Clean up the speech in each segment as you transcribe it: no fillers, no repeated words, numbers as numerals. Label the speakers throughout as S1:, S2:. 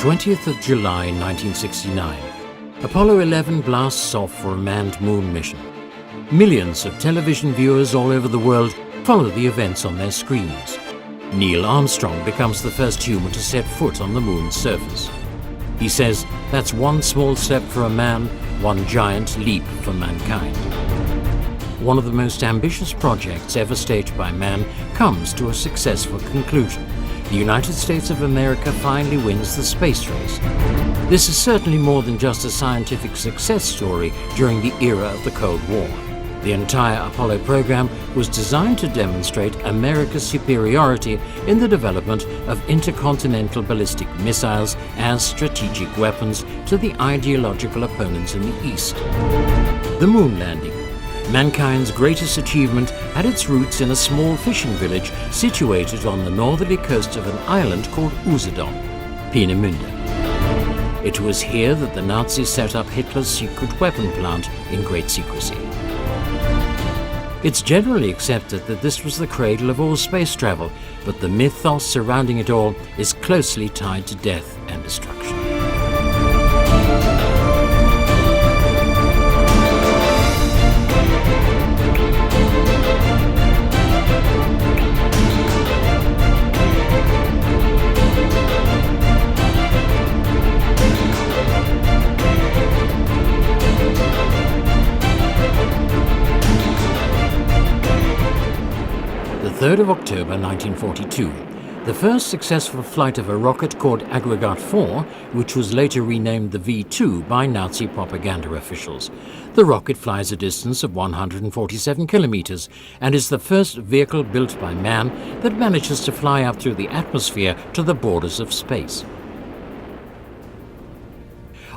S1: 20th of July 1969. Apollo 11 blasts off for a manned moon mission. Millions of television viewers all over the world follow the events on their screens. Neil Armstrong becomes the first human to set foot on the moon's surface. He says that's one small step for a man, one giant leap for mankind. One of the most ambitious projects ever staged by man comes to a successful conclusion. The United States of America finally wins the space race. This is certainly more than just a scientific success story during the era of the Cold War. The entire Apollo program was designed to demonstrate America's superiority in the development of intercontinental ballistic missiles as strategic weapons to the ideological opponents in the East. The moon landing. Mankind's greatest achievement had its roots in a small fishing village situated on the northerly coast of an island called Usedom, Peenemünde. It was here that the Nazis set up Hitler's secret weapon plant in great secrecy. It's generally accepted that this was the cradle of all space travel, but the mythos surrounding it all is closely tied to death and destruction. The 3rd of October 1942, the first successful flight of a rocket called Aggregat 4, which was later renamed the V2 by Nazi propaganda officials. The rocket flies a distance of 147 kilometers and is the first vehicle built by man that manages to fly up through the atmosphere to the borders of space.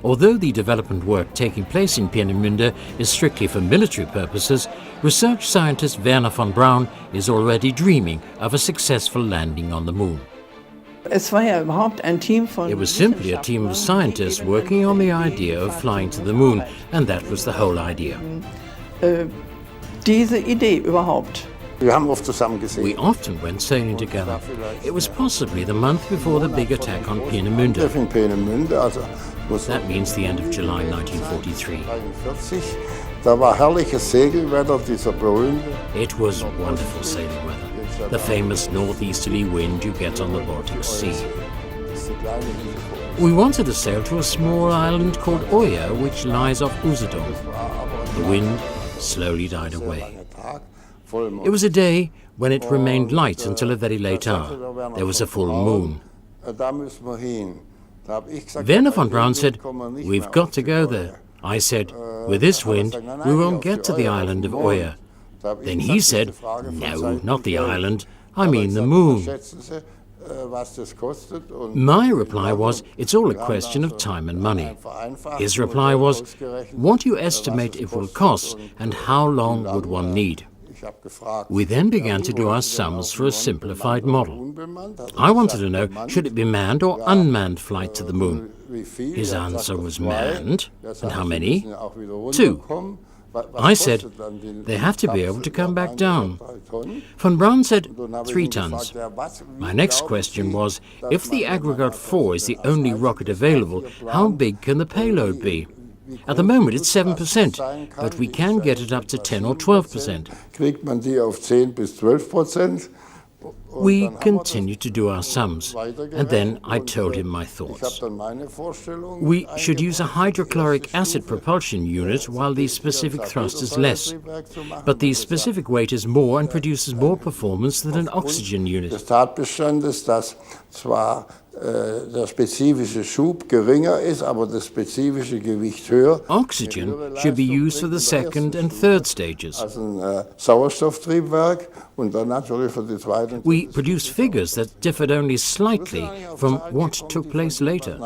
S1: Although the development work taking place in Peenemünde is strictly for military purposes, research scientist Wernher von Braun is already dreaming of a successful landing on the moon. It was simply a team of scientists working on the idea of flying to the moon, and that was the whole idea. We often went sailing together. It was possibly the month before the big attack on Peenemünde. That means the end of July 1943. It was wonderful sailing weather, the famous northeasterly wind you get on the Baltic Sea. We wanted to sail to a small island called Oya, which lies off Usedom. The wind slowly died away. It was a day when it remained light until a very late hour. There was a full moon. Wernher von Braun said, "We've got to go there." I said, "With this wind, we won't get to the island of Oya." Then he said, "No, not the island, I mean the moon." My reply was, "It's all a question of time and money." His reply was, "What do you estimate it will cost and how long would one need?" We then began to do our sums for a simplified model. I wanted to know, should it be manned or unmanned flight to the moon? His answer was manned. And how many? 2. I said, they have to be able to come back down. Von Braun said 3 tons. My next question was, if the Aggregat 4 is the only rocket available, how big can the payload be? At the moment it's 7%, but we can get it up to 10 or 12%. We continued to do our sums, and then I told him my thoughts. We should use a hydrochloric acid propulsion unit while the specific thrust is less, but the specific weight is more and produces more performance than an oxygen unit. Oxygen should be used for the 2nd and 3rd stages. We produced figures that differed only slightly from what took place later.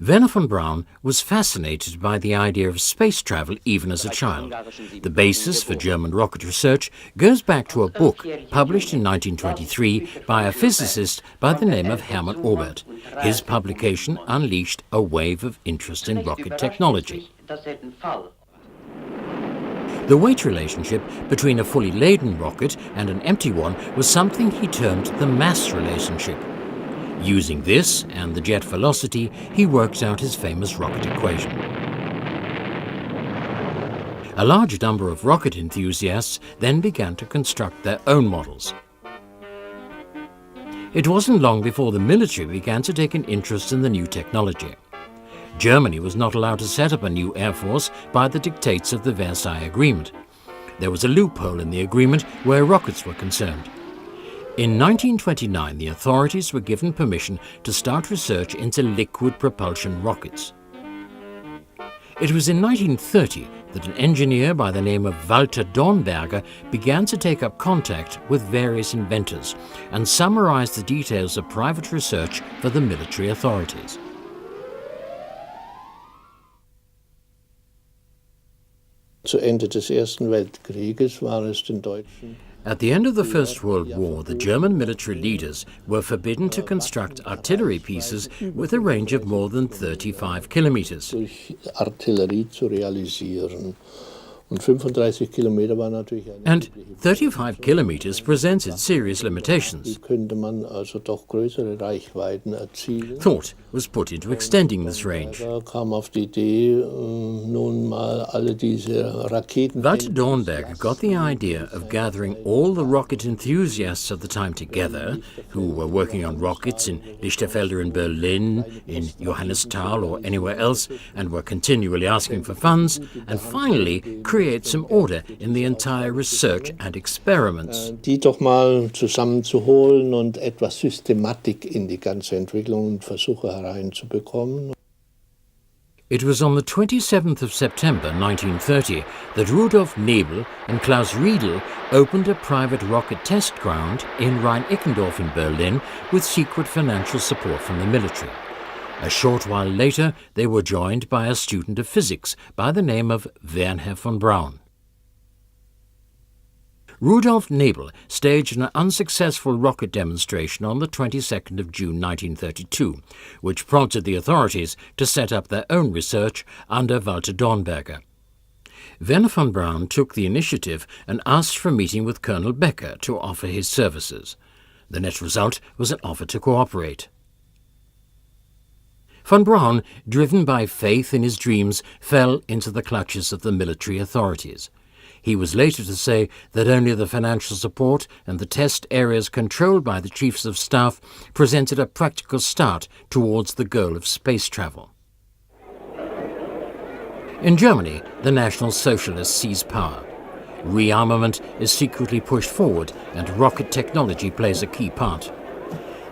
S1: Wernher von Braun was fascinated by the idea of space travel even as a child. The basis for German rocket research goes back to a book published in 1923 by a physicist by the name of Hermann Oberth. His publication unleashed a wave of interest in rocket technology. The weight relationship between a fully laden rocket and an empty one was something he termed the mass relationship. Using this and the jet velocity, he works out his famous rocket equation. A large number of rocket enthusiasts then began to construct their own models. It wasn't long before the military began to take an interest in the new technology. Germany was not allowed to set up a new air force by the dictates of the Versailles Agreement. There was a loophole in the agreement where rockets were concerned. In 1929, the authorities were given permission to start research into liquid propulsion rockets. It was in 1930 that an engineer by the name of Walter Dornberger began to take up contact with various inventors and summarize the details of private research for the military authorities.
S2: Zu Ende des Ersten Weltkrieges war es den Deutschen.
S1: At the end of the First World War, the German military leaders were forbidden to construct artillery pieces with a range of more than 35 kilometers.
S2: Durch Artillerie zu realisieren. Und 35 Kilometer war natürlich eine
S1: And 35 kilometers presented serious limitations.
S2: könnte man also doch größere Reichweiten erzielen.
S1: Thought was put into extending this range.
S2: Da kam auf die Idee, nun mal alle diese Raketen.
S1: Walter Dornberger got the idea of gathering all the rocket enthusiasts of the time together, who were working on rockets in Lichterfelder in Berlin, in Johannisthal or anywhere else, and were continually asking for funds, and finally create some order in the entire research and experiments.
S2: Die doch mal zusammenzuholen und etwas Systematik in die ganze Entwicklung und Versuche hereinzubekommen.
S1: It was on the 27th of September 1930 that Rudolf Nebel and Klaus Riedel opened a private rocket test ground in Rhein-Eckendorf in Berlin with secret financial support from the military. A short while later, they were joined by a student of physics by the name of Wernher von Braun. Rudolf Nebel staged an unsuccessful rocket demonstration on the 22nd of June 1932, which prompted the authorities to set up their own research under Walter Dornberger. Wernher von Braun took the initiative and asked for a meeting with Colonel Becker to offer his services. The net result was an offer to cooperate. Von Braun, driven by faith in his dreams, fell into the clutches of the military authorities. He was later to say that only the financial support and the test areas controlled by the chiefs of staff presented a practical start towards the goal of space travel. In Germany, the National Socialists seize power. Rearmament is secretly pushed forward and rocket technology plays a key part.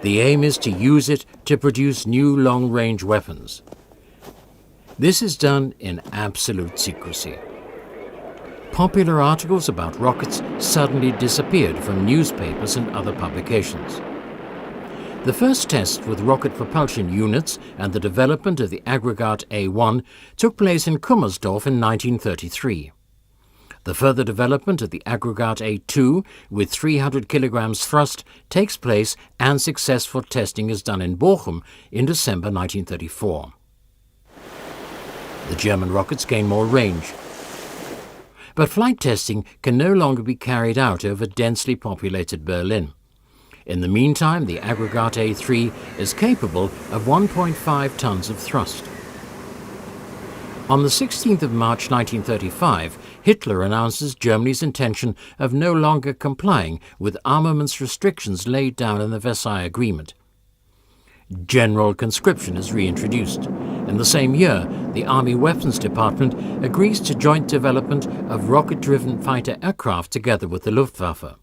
S1: The aim is to use it to produce new long-range weapons. This is done in absolute secrecy. Popular articles about rockets suddenly disappeared from newspapers and other publications. The first tests with rocket propulsion units and the development of the Aggregat A1 took place in Kummersdorf in 1933. The further development of the Aggregat A2 with 300 kilograms thrust takes place and successful testing is done in Bochum in December 1934. The German rockets gain more range. But flight testing can no longer be carried out over densely populated Berlin. In the meantime, the Aggregat A3 is capable of 1.5 tons of thrust. On the 16th of March 1935, Hitler announces Germany's intention of no longer complying with armaments restrictions laid down in the Versailles Agreement. General conscription is reintroduced. In the same year, the Army Weapons Department agrees to joint development of rocket-driven fighter aircraft together with the Luftwaffe.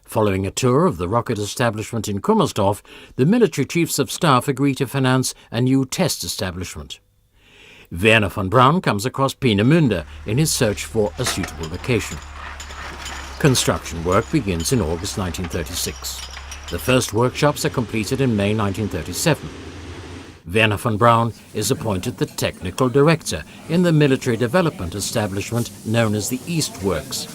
S1: Following a tour of the rocket establishment in Kummersdorf, the military chiefs of staff agree to finance a new test establishment. Wernher von Braun comes across Peenemünde in his search for a suitable location. Construction work begins in August 1936. The first workshops are completed in May 1937. Wernher von Braun is appointed the technical director in the military development establishment known as the East Works.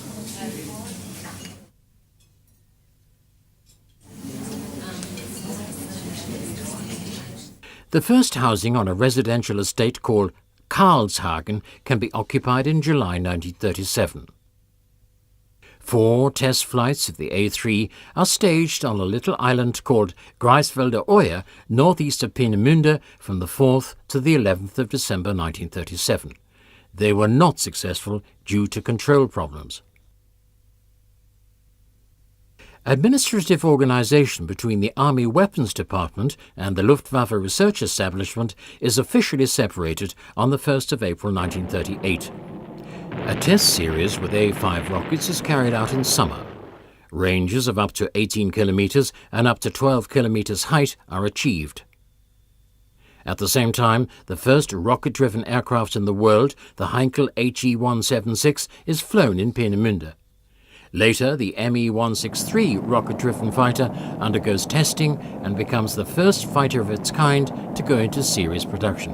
S1: The first housing on a residential estate called Karlshagen can be occupied in July 1937. 4 test flights of the A3 are staged on a little island called Greifswalder Oyer, northeast of Peenemünde, from the 4th to the 11th of December 1937. They were not successful due to control problems. Administrative organization between the Army Weapons Department and the Luftwaffe Research Establishment is officially separated on the 1st of April 1938. A test series with A-5 rockets is carried out in summer. Ranges of up to 18 kilometers and up to 12 kilometers height are achieved. At the same time, the first rocket-driven aircraft in the world, the Heinkel HE-176, is flown in Peenemünde. Later, the Me-163 rocket-driven fighter undergoes testing and becomes the first fighter of its kind to go into series production.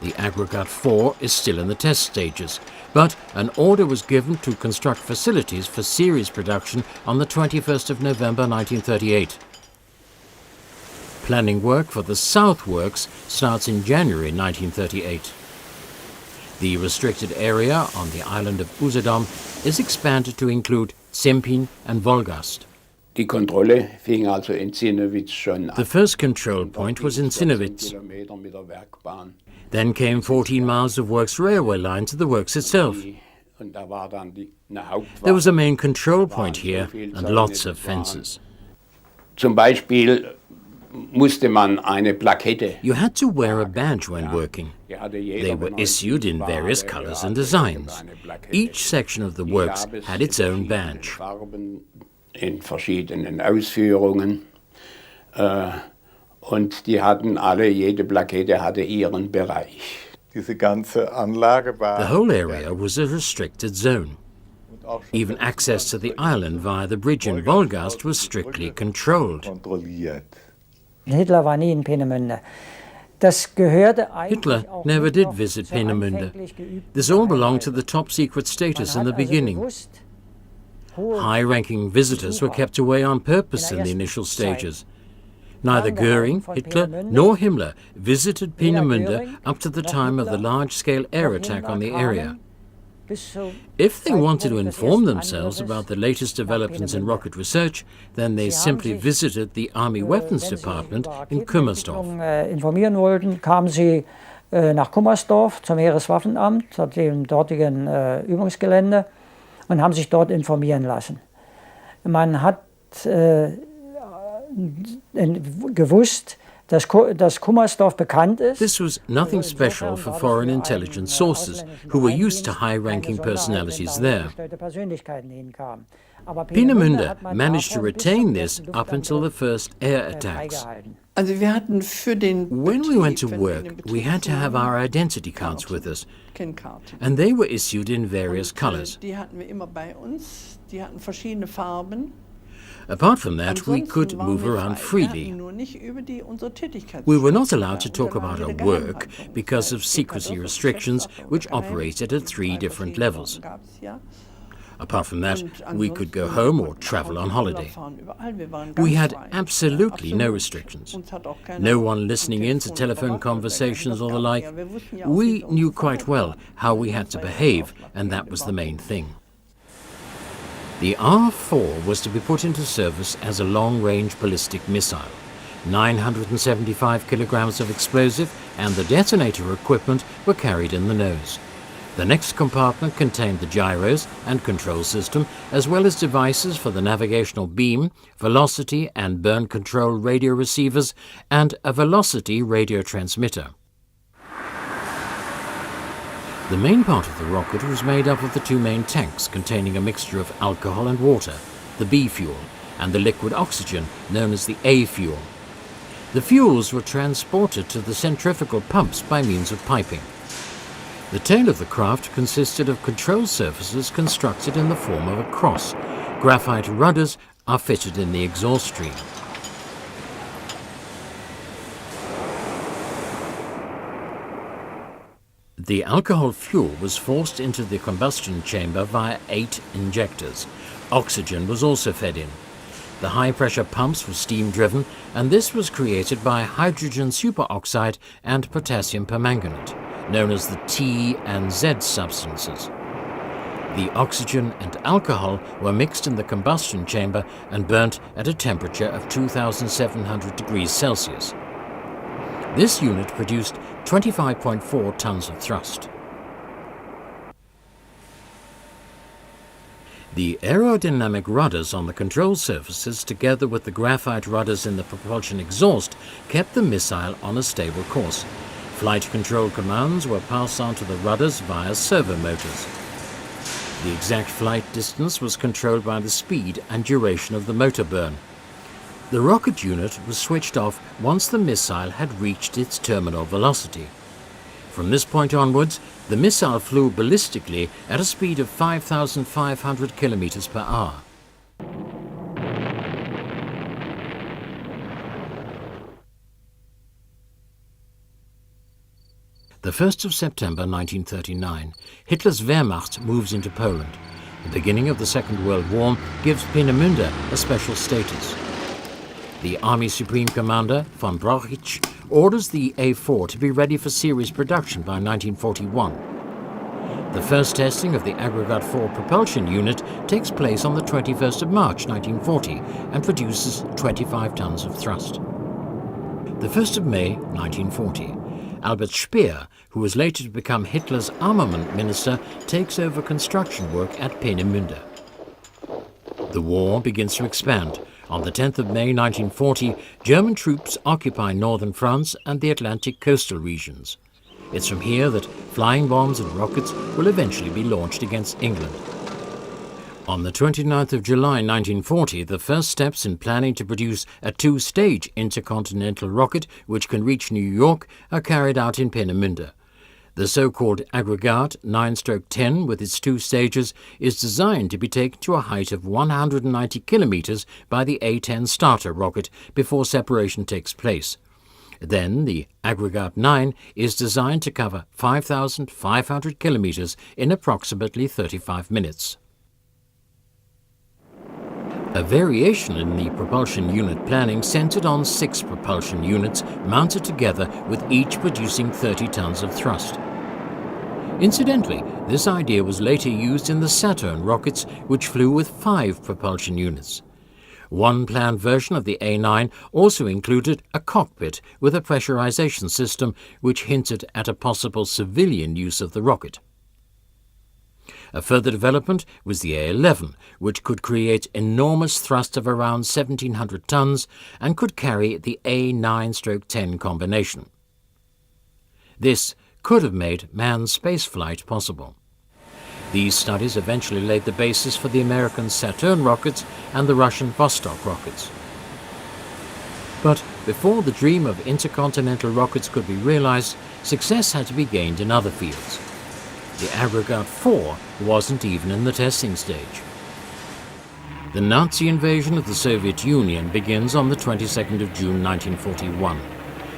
S1: The Aggregat 4 is still in the test stages, but an order was given to construct facilities for series production on the 21st of November 1938. Planning work for the South Works starts in January 1938. The restricted area on the island of Usedom is expanded to include Sempin and Wolgast.
S3: Die Kontrolle fing also in Zinnowitz schon an.
S1: The first control point was in Zinnowitz. Then came 14 miles of works railway line to the works itself. There was a main control point here and lots of fences.
S3: Zum Beispiel musste man eine Plakette.
S1: You had to wear a badge when working. They were issued in various colors and designs. Each section of the works had its own badge.
S3: In verschiedenen Ausführungen. Und die hatten alle, jede Plakette hatte ihren Bereich.
S4: Diese ganze Anlage war.
S1: The whole area was a restricted zone. Even access to the island via the bridge in Wolgast was strictly controlled.
S5: Hitler war nie in Peenemünde.
S1: Hitler never did visit Peenemünde. This all belonged to the top-secret status in the beginning. High-ranking visitors were kept away on purpose in the initial stages. Neither Göring, Hitler, nor Himmler visited Peenemünde up to the time of the large-scale air attack on the area. If they wanted to inform themselves about the latest developments in rocket research, then they simply visited the Army Weapons Department in Kummersdorf.
S5: Informieren wollten, kamen sie nach Kummersdorf zum Heereswaffenamt, dem dortigen Übungsgelände, und haben sich dort informieren lassen. Man hat gewusst, dass Kummersdorf bekannt ist.
S1: This was nothing special for foreign intelligence sources, who were used to high-ranking personalities there. Peenemünde managed to retain this up until the first air attacks. When we went to work, we had to have our identity cards with us, and they were issued in various colors. Apart from that, we could move around freely. We were not allowed to talk about our work because of secrecy restrictions, which operated at 3 different levels. Apart from that, we could go home or travel on holiday. We had absolutely no restrictions. No one listening in to telephone conversations or the like. We knew quite well how we had to behave, and that was the main thing. The R-4 was to be put into service as a long-range ballistic missile. 975 kilograms of explosive and the detonator equipment were carried in the nose. The next compartment contained the gyros and control system, as well as devices for the navigational beam, velocity and burn control radio receivers, and a velocity radio transmitter. The main part of the rocket was made up of the 2 main tanks containing a mixture of alcohol and water, the B fuel, and the liquid oxygen known as the A fuel. The fuels were transported to the centrifugal pumps by means of piping. The tail of the craft consisted of control surfaces constructed in the form of a cross. Graphite rudders are fitted in the exhaust stream. The alcohol fuel was forced into the combustion chamber via 8 injectors. Oxygen was also fed in. The high-pressure pumps were steam-driven, and this was created by hydrogen superoxide and potassium permanganate, known as the T and Z substances. The oxygen and alcohol were mixed in the combustion chamber and burnt at a temperature of 2,700 degrees Celsius. This unit produced 25.4 tons of thrust. The aerodynamic rudders on the control surfaces, together with the graphite rudders in the propulsion exhaust, kept the missile on a stable course. Flight control commands were passed on to the rudders via servo motors. The exact flight distance was controlled by the speed and duration of the motor burn. The rocket unit was switched off once the missile had reached its terminal velocity. From this point onwards, the missile flew ballistically at a speed of 5,500 kilometers per hour. The 1st of September 1939, Hitler's Wehrmacht moves into Poland. The beginning of the Second World War gives Peenemünde a special status. The Army Supreme Commander, von Brauchitsch, orders the A4 to be ready for series production by 1941. The first testing of the Aggregat 4 propulsion unit takes place on the 21st of March 1940 and produces 25 tons of thrust. The 1st of May 1940, Albert Speer, who was later to become Hitler's armament minister, takes over construction work at Peenemünde. The war begins to expand. On the 10th of May 1940, German troops occupy northern France and the Atlantic coastal regions. It's from here that flying bombs and rockets will eventually be launched against England. On the 29th of July 1940, the first steps in planning to produce a two-stage intercontinental rocket which can reach New York are carried out in Peenemünde. The so-called Aggregat 9/10 with its two stages is designed to be taken to a height of 190 kilometers by the A-10 starter rocket before separation takes place. Then the Aggregat 9 is designed to cover 5,500 kilometers in approximately 35 minutes. A variation in the propulsion unit planning centered on 6 propulsion units mounted together with each producing 30 tons of thrust. Incidentally, this idea was later used in the Saturn rockets, which flew with 5 propulsion units. One planned version of the A9 also included a cockpit with a pressurization system which hinted at a possible civilian use of the rocket. A further development was the A11, which could create enormous thrust of around 1,700 tons and could carry the A9/10 combination. This could have made manned spaceflight possible. These studies eventually laid the basis for the American Saturn rockets and the Russian Vostok rockets. But before the dream of intercontinental rockets could be realized, success had to be gained in other fields. The Aggregat 4 wasn't even in the testing stage. The Nazi invasion of the Soviet Union begins on the 22nd of June 1941.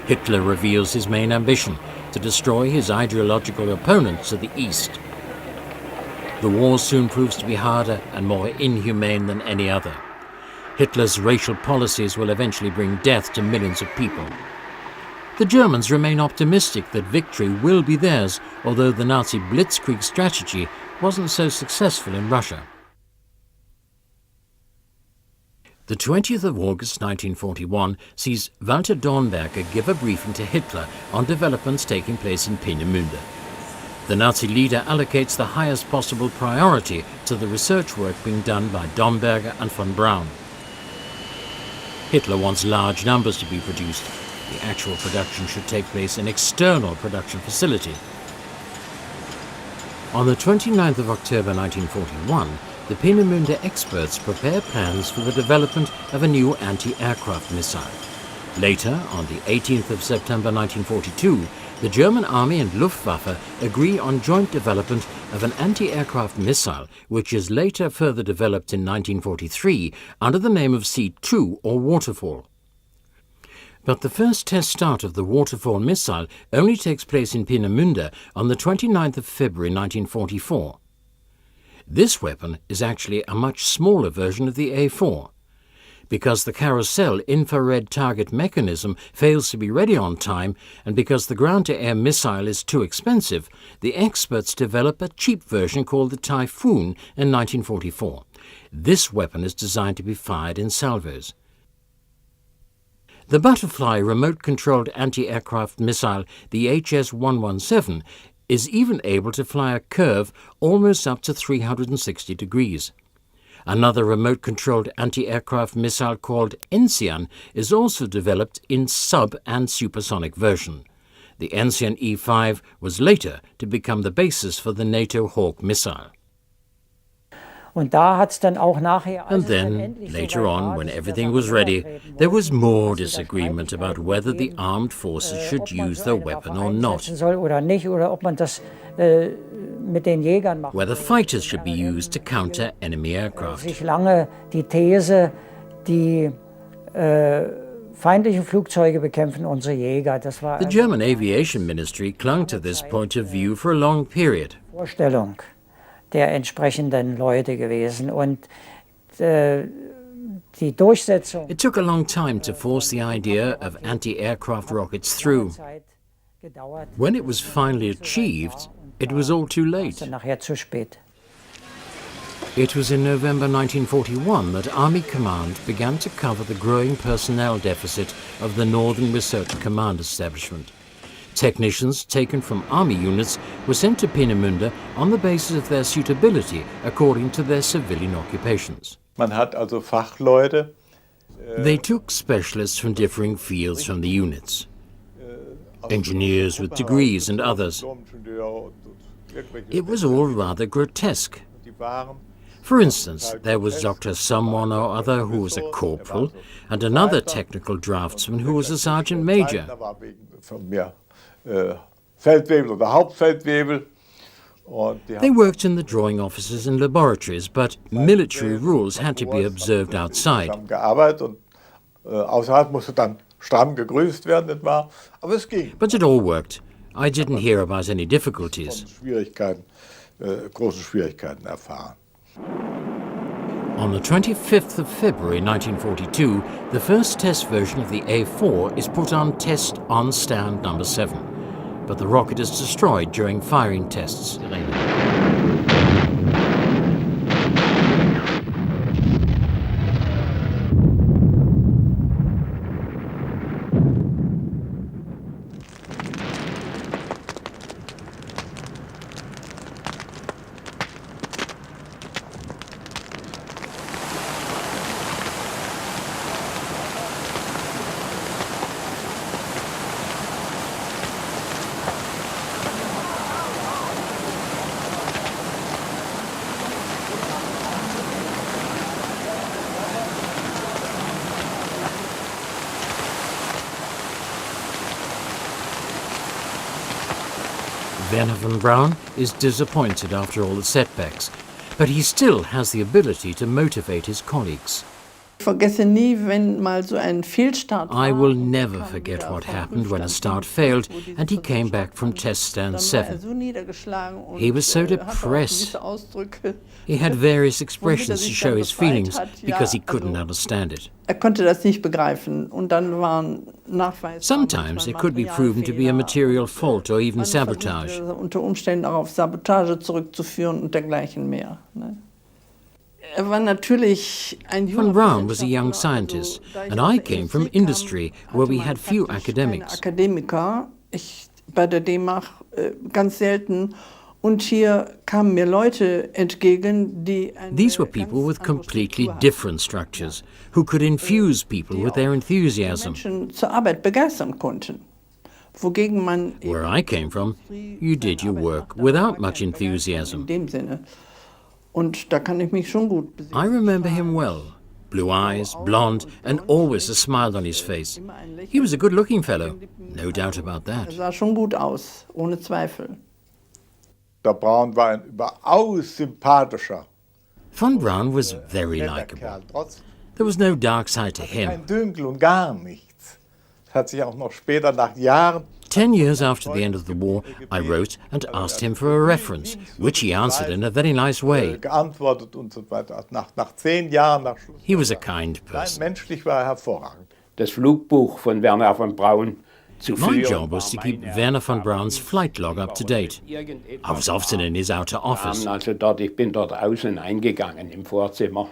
S1: Hitler reveals his main ambition, to destroy his ideological opponents to the east. The war soon proves to be harder and more inhumane than any other. Hitler's racial policies will eventually bring death to millions of people. The Germans remain optimistic that victory will be theirs, although the Nazi blitzkrieg strategy wasn't so successful in Russia. The 20th of August 1941 sees Walter Dornberger give a briefing to Hitler on developments taking place in Peenemünde. The Nazi leader allocates the highest possible priority to the research work being done by Dornberger and von Braun. Hitler wants large numbers to be produced. The actual production should take place in external production facility. On the 29th of October 1941, the Peenemünde experts prepare plans for the development of a new anti-aircraft missile. Later, on the 18th of September 1942, the German Army and Luftwaffe agree on joint development of an anti-aircraft missile, which is later further developed in 1943 under the name of C-2 or Waterfall. But the first test start of the Waterfall missile only takes place in Peenemünde on the 29th of February 1944. This weapon is actually a much smaller version of the A4. Because the carousel infrared target mechanism fails to be ready on time, and because the ground-to-air missile is too expensive, the experts develop a cheap version called the Typhoon in 1944. This weapon is designed to be fired in salvos. The Butterfly remote-controlled anti-aircraft missile, the HS-117, is even able to fly a curve almost up to 360 degrees. Another remote-controlled anti-aircraft missile called Enzian is also developed in sub- and supersonic version. The Enzian E5 was later to become the basis for the NATO Hawk missile.
S5: Und da hat's dann auch nachher,
S1: And then, later on, when everything was ready, there was more disagreement about whether the armed forces should use their weapon or not.
S5: Oder nicht, oder ob man das mit den Jägern macht.
S1: Whether fighters should be used to counter enemy aircraft.
S5: Sich lange die These, die feindlichen Flugzeuge bekämpfen unsere Jäger. Das war
S1: The German Aviation Ministry clung to this point of view for a long period.
S5: Vorstellung der entsprechenden Leute gewesen. Und die Durchsetzung.
S1: It took a long time to force the idea of anti-aircraft rockets through. When it was finally achieved, it was all too late.
S5: Nachher zu spät.
S1: It was in November 1941 that Army Command began to cover the growing personnel deficit of the Northern Research Command establishment. Technicians taken from Army units were sent to Peenemünde on the basis of their suitability according to their civilian occupations.
S4: Man hat also Fachleute.
S1: They took specialists from differing fields from the units. Engineers with degrees and others. It was all rather grotesque. For instance, there was Dr. Someone or other who was a corporal, and another technical draftsman who was a sergeant major.
S4: Feldwebel oder Hauptfeldwebel.
S1: They worked in the drawing offices and laboratories, but military rules had to be observed outside.
S4: Gearbeitet und außerhalb musste dann stramm gegrüßt werden, nicht wahr? Aber es ging.
S1: But it all worked. I didn't hear about any difficulties.
S4: Große Schwierigkeiten erfahren.
S1: On the 25th of February 1942, the first test version of the A4 is put on test on stand number 7. But the rocket is destroyed during firing tests. Wernher von Braun is disappointed after all the setbacks, but he still has the ability to motivate his colleagues.
S6: Vergesse nie, wenn mal so ein Fehlstart war.
S1: I will never forget what happened when a start failed and he came back from test stand 7. He was so depressed. He had various expressions to show his feelings because he couldn't understand it.
S6: Konnte das nicht begreifen. Und dann waren Nachweise.
S1: Sometimes it could be proven to be a material fault or even sabotage.
S6: Unter Umständen auch auf Sabotage zurückzuführen und dergleichen mehr. Von
S1: Braun was a young scientist, and I came from industry where we had few academics.
S6: Akademiker, bei der D-Mark ganz selten. Und hier kamen mir Leute entgegen, die
S1: These were people with completely different structures, who could infuse people with their enthusiasm.
S6: Menschen zur Arbeit begeistern konnten. Wogegen man
S1: Where I came from, you did your work without much enthusiasm.
S6: in dem Sinne. Und da kann ich mich schon gut
S1: I remember him well. Blue eyes, blonde, and always a smile on his face. He was a good-looking fellow, no doubt about that.
S6: sah schon gut aus, ohne Zweifel.
S4: Der Braun war ein überaus sympathischer.
S1: Von Braun was very likable. There was no dark side to him.
S4: Kein Dünkel und gar nichts. Das hat sich auch noch später nach Jahren
S1: 10 years after the end of the war, I wrote and asked him for a reference, which he answered in a very nice way.
S4: Geantwortet und so weiter. Nach 10 Jahren nach Schluss.
S1: He was a kind person.
S4: Menschlich war er hervorragend.
S3: Das Flugbuch von Wernher von Braun zu
S1: My
S3: führen.
S1: job was to keep Wernher von Braun's flight log up to date. I was often in his outer office.
S3: Also ich bin dort außen eingegangen im Vorzimmer.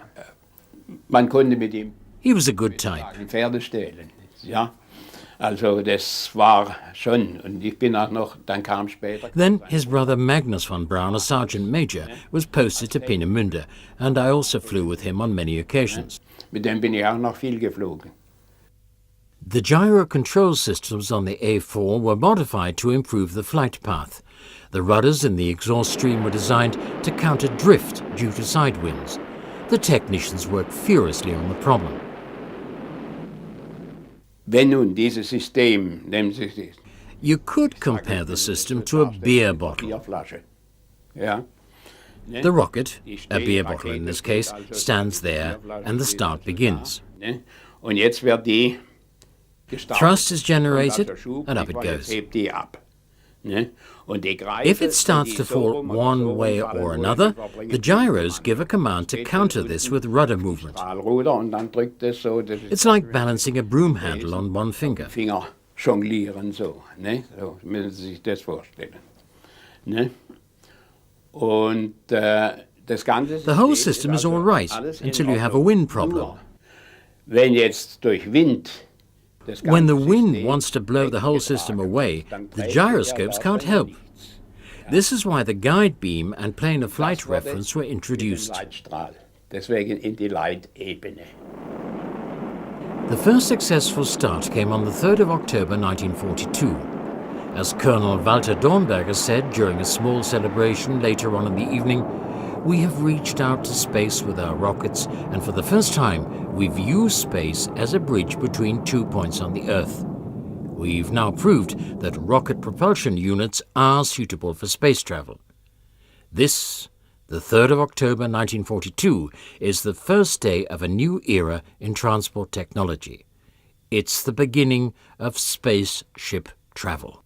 S3: Man konnte mit ihm
S1: He was a good type.
S3: Pferde stehlen. Ja, also das war schon. Und ich bin auch noch, dann kam später.
S1: Then his brother Magnus von Braun, a sergeant major, was posted to Peenemünde, and I also flew with him on many occasions.
S3: Mit dem bin ich auch noch viel geflogen.
S1: The gyro control systems on the A4 were modified to improve the flight path. The rudders in the exhaust stream were designed to counter drift due to side winds. The technicians worked furiously on the problem.
S3: Wenn nun dieses System, nehmen Sie das.
S1: You could compare the system to a beer bottle.
S3: Bierflasche. Ja.
S1: The rocket, a beer bottle in this case, stands there and the start begins.
S3: Ne? Und jetzt wird die gestartet.
S1: Thrust is generated
S3: Und also Schub,
S1: and up it
S3: jetzt
S1: goes.
S3: hebt die ab. Ne? Und die Kreise,
S1: If it starts
S3: die
S1: to
S3: so
S1: fall
S3: rum und
S1: one
S3: so
S1: way
S3: rumfallen,
S1: or
S3: wo
S1: another,
S3: die verbringen,
S1: the gyros give a command to counter this with rudder movement.
S3: Strahlruder und dann drückt es so, das ist
S1: It's like balancing a broom handle on one finger.
S3: Finger jonglieren so, ne? So müssen Sie sich das vorstellen. Ne? Und das ganze
S1: The whole system is all right
S3: alles in
S1: until you have a
S3: Ordnung.
S1: wind problem.
S3: Nur, wenn jetzt durch Wind das
S1: When the
S3: ganze
S1: wind
S3: System
S1: wants to blow the whole system away,
S3: dann
S1: the
S3: dreht
S1: gyroscopes
S3: er
S1: can't
S3: davon
S1: help.
S3: nichts.
S1: This is why the guide beam and plane of flight
S3: Das wurde
S1: reference were
S3: mit dem
S1: introduced.
S3: Leitstrahl. Deswegen in die Leitebene.
S1: The first successful start came on the 3rd of October 1942. As Colonel Walter Dornberger said during a small celebration later on in the evening, "We have reached out to space with our rockets, and for the first time we've used space as a bridge between 2 points on the Earth. We've now proved that rocket propulsion units are suitable for space travel." This, the 3rd of October 1942, is the first day of a new era in transport technology. It's the beginning of spaceship travel.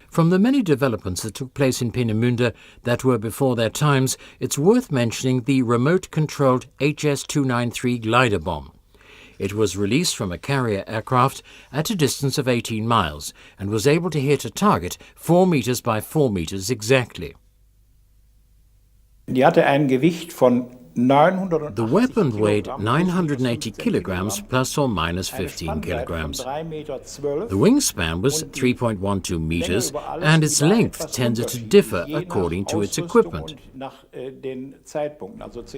S1: From the many developments that took place in Peenemünde that were before their times, it's worth mentioning the remote-controlled HS-293 glider bomb. It was released from a carrier aircraft at a distance of 18 miles and was able to hit a target 4 meters by 4 meters exactly.
S7: Die hatte ein Gewicht von 980
S1: The weapon weighed
S7: Kilogramm,
S1: 980 kilograms plus or minus 15 kilograms. The wingspan was 3.12 meters and its length tended to differ according to its equipment.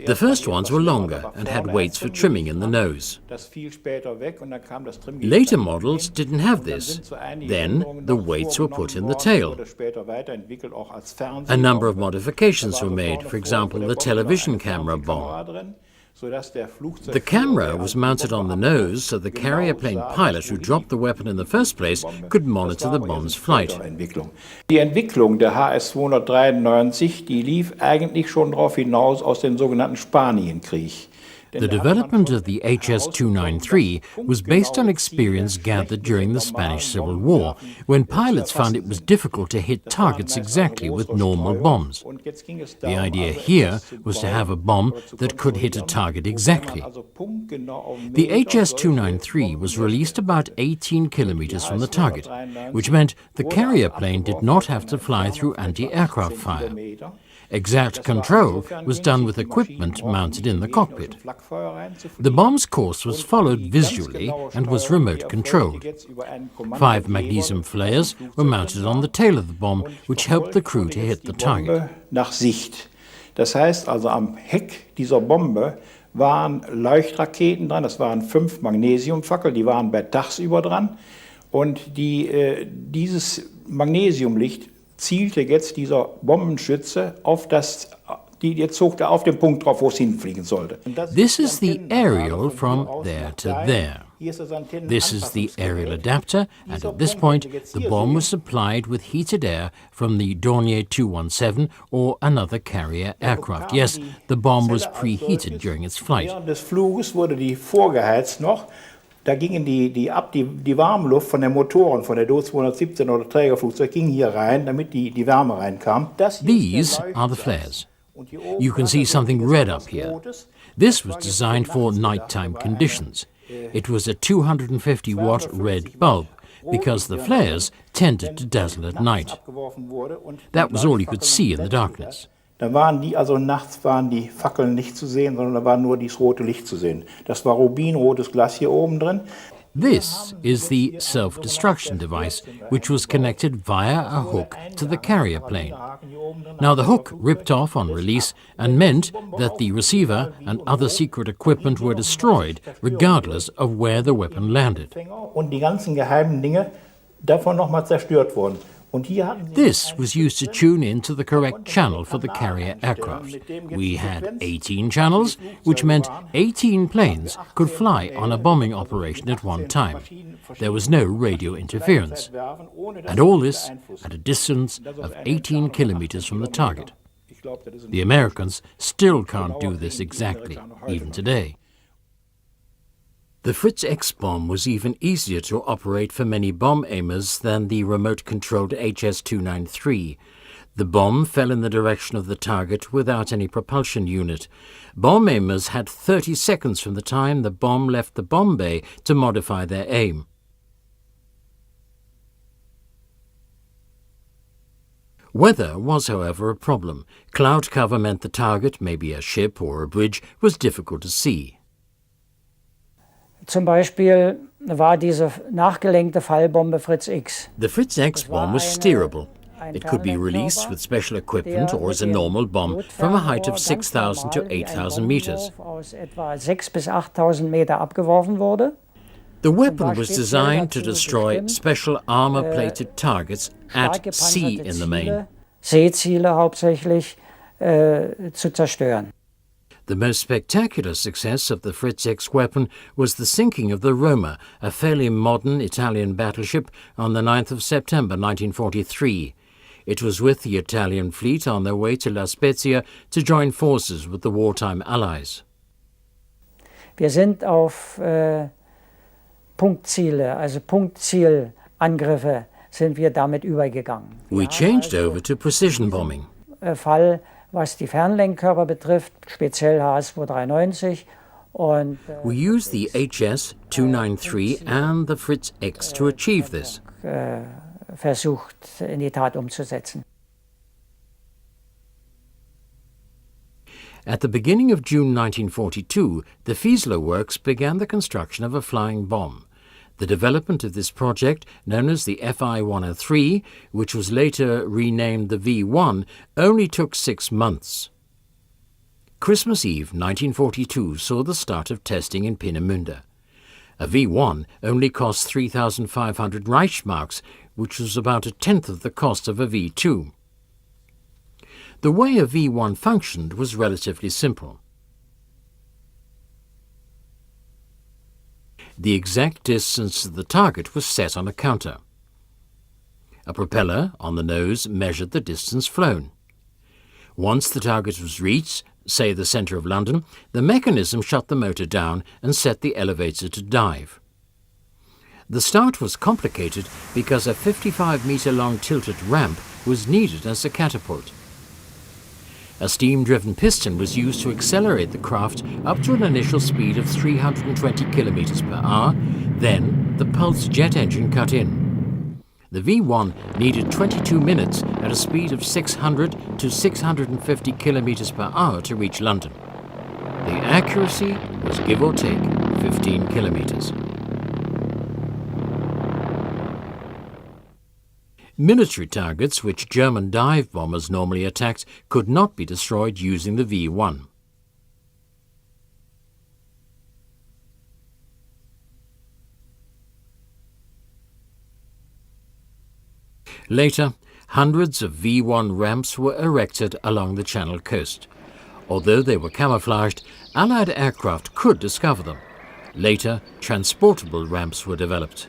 S1: The first ones were longer and had weights for trimming in the nose. Later models didn't have this. Then the weights were put in the tail. A number of modifications were made, for example the television camera bomb. The camera was mounted on the nose so the carrier plane pilot who dropped the weapon in the first place could monitor the bomb's flight.
S7: Die Entwicklung der HS-293, die lief eigentlich schon darauf hinaus aus dem sogenannten Spanienkrieg.
S1: The development of the HS-293 was based on experience gathered during the Spanish Civil War, when pilots found it was difficult to hit targets exactly with normal bombs. The idea here was to have a bomb that could hit a target exactly. The HS-293 was released about 18 kilometers from the target, which meant the carrier plane did not have to fly through anti-aircraft fire. Exact control was done with equipment mounted in the cockpit. The bomb's course was followed visually and was remote controlled. 5 magnesium flares were mounted on the tail of the bomb, which helped the crew to hit the target.
S7: Nach Sicht. Das heißt also, am Heck dieser Bombe waren Leuchtraketen dran, das waren 5 Magnesiumfackel, die waren bei tagsüber dran. Und dieses Magnesiumlicht zielte jetzt dieser Bombenschütze auf jetzt zog er auf den Punkt drauf, wo es hinfliegen sollte.
S1: This is the aerial from there to there. This is the aerial adapter, and at this point the bomb was supplied with heated air from the Dornier 217 or another carrier aircraft. Yes, the bomb was preheated during its flight.
S7: Während des Fluges wurde die vorgeheizt noch. Da gingen die Warmluft von den Motoren, von der Do-217 oder Trägerflugzeug, ging hier rein, damit die Wärme reinkam.
S1: These are the flares. You can see something red up here. This was designed for nighttime conditions. It was a 250-watt red bulb, because the flares tended to dazzle at night. That was all you could see in the darkness.
S7: Dann waren nachts waren die Fackeln nicht zu sehen, sondern da war nur dieses rote Licht zu sehen. Das war rubinrotes Glas hier oben drin.
S1: This is the self-destruction device, which was connected via a hook to the carrier plane. Now the hook ripped off on release and meant that the receiver and other secret equipment were destroyed, regardless of where the weapon landed.
S7: Und die ganzen geheimen Dinge davon nochmal zerstört wurden.
S1: This was used to tune into the correct channel for the carrier aircraft. We had 18 channels, which meant 18 planes could fly on a bombing operation at one time. There was no radio interference. And all this at a distance of 18 kilometers from the target. The Americans still can't do this exactly, even today. The Fritz X bomb was even easier to operate for many bomb aimers than the remote-controlled HS-293. The bomb fell in the direction of the target without any propulsion unit. Bomb aimers had 30 seconds from the time the bomb left the bomb bay to modify their aim. Weather was, however, a problem. Cloud cover meant the target, maybe a ship or a bridge, was difficult to see.
S5: Zum Beispiel war diese nachgelenkte Fallbombe Fritz X.
S1: The Fritz X bomb was steerable. It could be released with special equipment or as a normal bomb from a height of 6,000 to 8,000 meters.
S5: Aus etwa 6.000 bis 8.000 Meter abgeworfen wurde.
S1: The weapon was designed to destroy special armor-plated targets at sea in the main.
S5: Seeziele hauptsächlich zu zerstören.
S1: The most spectacular success of the Fritz X weapon was the sinking of the Roma, a fairly modern Italian battleship, on the 9th of September 1943. It was with the Italian fleet on their way to La Spezia to join forces with the wartime allies.
S5: Wir sind auf Punktziele, also Punktzielangriffe, sind wir damit übergegangen.
S1: We changed over to precision bombing.
S5: Fall, was die Fernlenkkörper betrifft, speziell HS-293.
S1: We used the HS-293 and the Fritz X to achieve this.
S5: Versucht in die Tat umzusetzen.
S1: At the beginning of June 1942, the Fiesler Works began the construction of a flying bomb. The development of this project, known as the FI-103, which was later renamed the V-1, only took 6 months. Christmas Eve 1942 saw the start of testing in Peenemünde. A V-1 only cost 3,500 Reichsmarks, which was about a tenth of the cost of a V-2. The way a V-1 functioned was relatively simple. The exact distance to the target was set on a counter. A propeller on the nose measured the distance flown. Once the target was reached, say the centre of London, the mechanism shut the motor down and set the elevator to dive. The start was complicated because a 55-metre-long tilted ramp was needed as a catapult. A steam-driven piston was used to accelerate the craft up to an initial speed of 320 km per hour, then the pulse jet engine cut in. The V-1 needed 22 minutes at a speed of 600 to 650 km per hour to reach London. The accuracy was give or take 15 kilometers. Military targets, which German dive bombers normally attacked, could not be destroyed using the V-1. Later, hundreds of V-1 ramps were erected along the Channel coast. Although they were camouflaged, Allied aircraft could discover them. Later, transportable ramps were developed.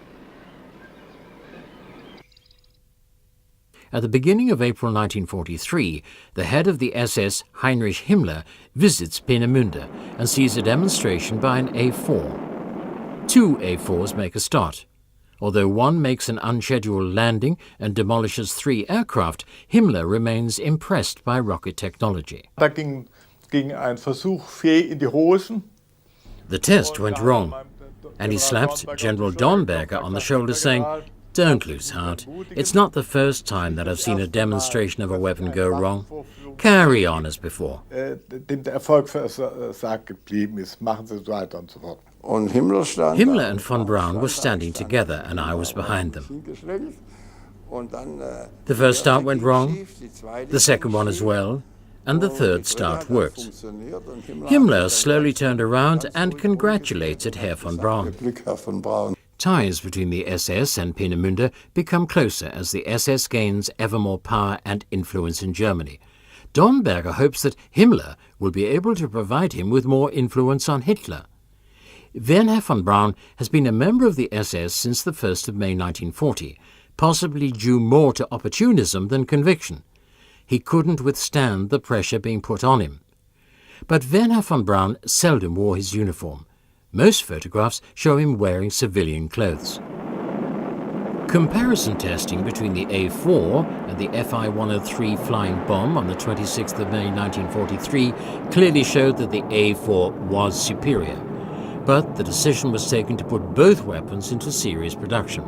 S1: At the beginning of April 1943, the head of the SS, Heinrich Himmler, visits Peenemünde and sees a demonstration by an A4. 2 A4s make a start. Although one makes an unscheduled landing and demolishes 3 aircraft, Himmler remains impressed by rocket technology.
S4: Da ging ein Versuch fehl in die Hosen.
S1: The test went wrong, and he slapped General Dornberger on the shoulder, saying, "Don't lose heart. It's not the first time that I've seen a demonstration of a weapon go wrong. Carry on as before."
S4: Dem der Erfolg versagt geblieben ist. Machen Sie so weiter und so fort.
S1: Himmler and von Braun were standing together, and I was behind them. The first start went wrong, the second one as well, and the third start worked. Himmler slowly turned around and congratulated Herr von Braun. Ties between the SS and Peenemünde become closer as the SS gains ever more power and influence in Germany. Dornberger hopes that Himmler will be able to provide him with more influence on Hitler. Wernher von Braun has been a member of the SS since the 1st of May 1940, possibly due more to opportunism than conviction. He couldn't withstand the pressure being put on him. But Wernher von Braun seldom wore his uniform. Most photographs show him wearing civilian clothes. Comparison testing between the A4 and the Fi-103 flying bomb on the 26th of May 1943 clearly showed that the A4 was superior. But the decision was taken to put both weapons into series production.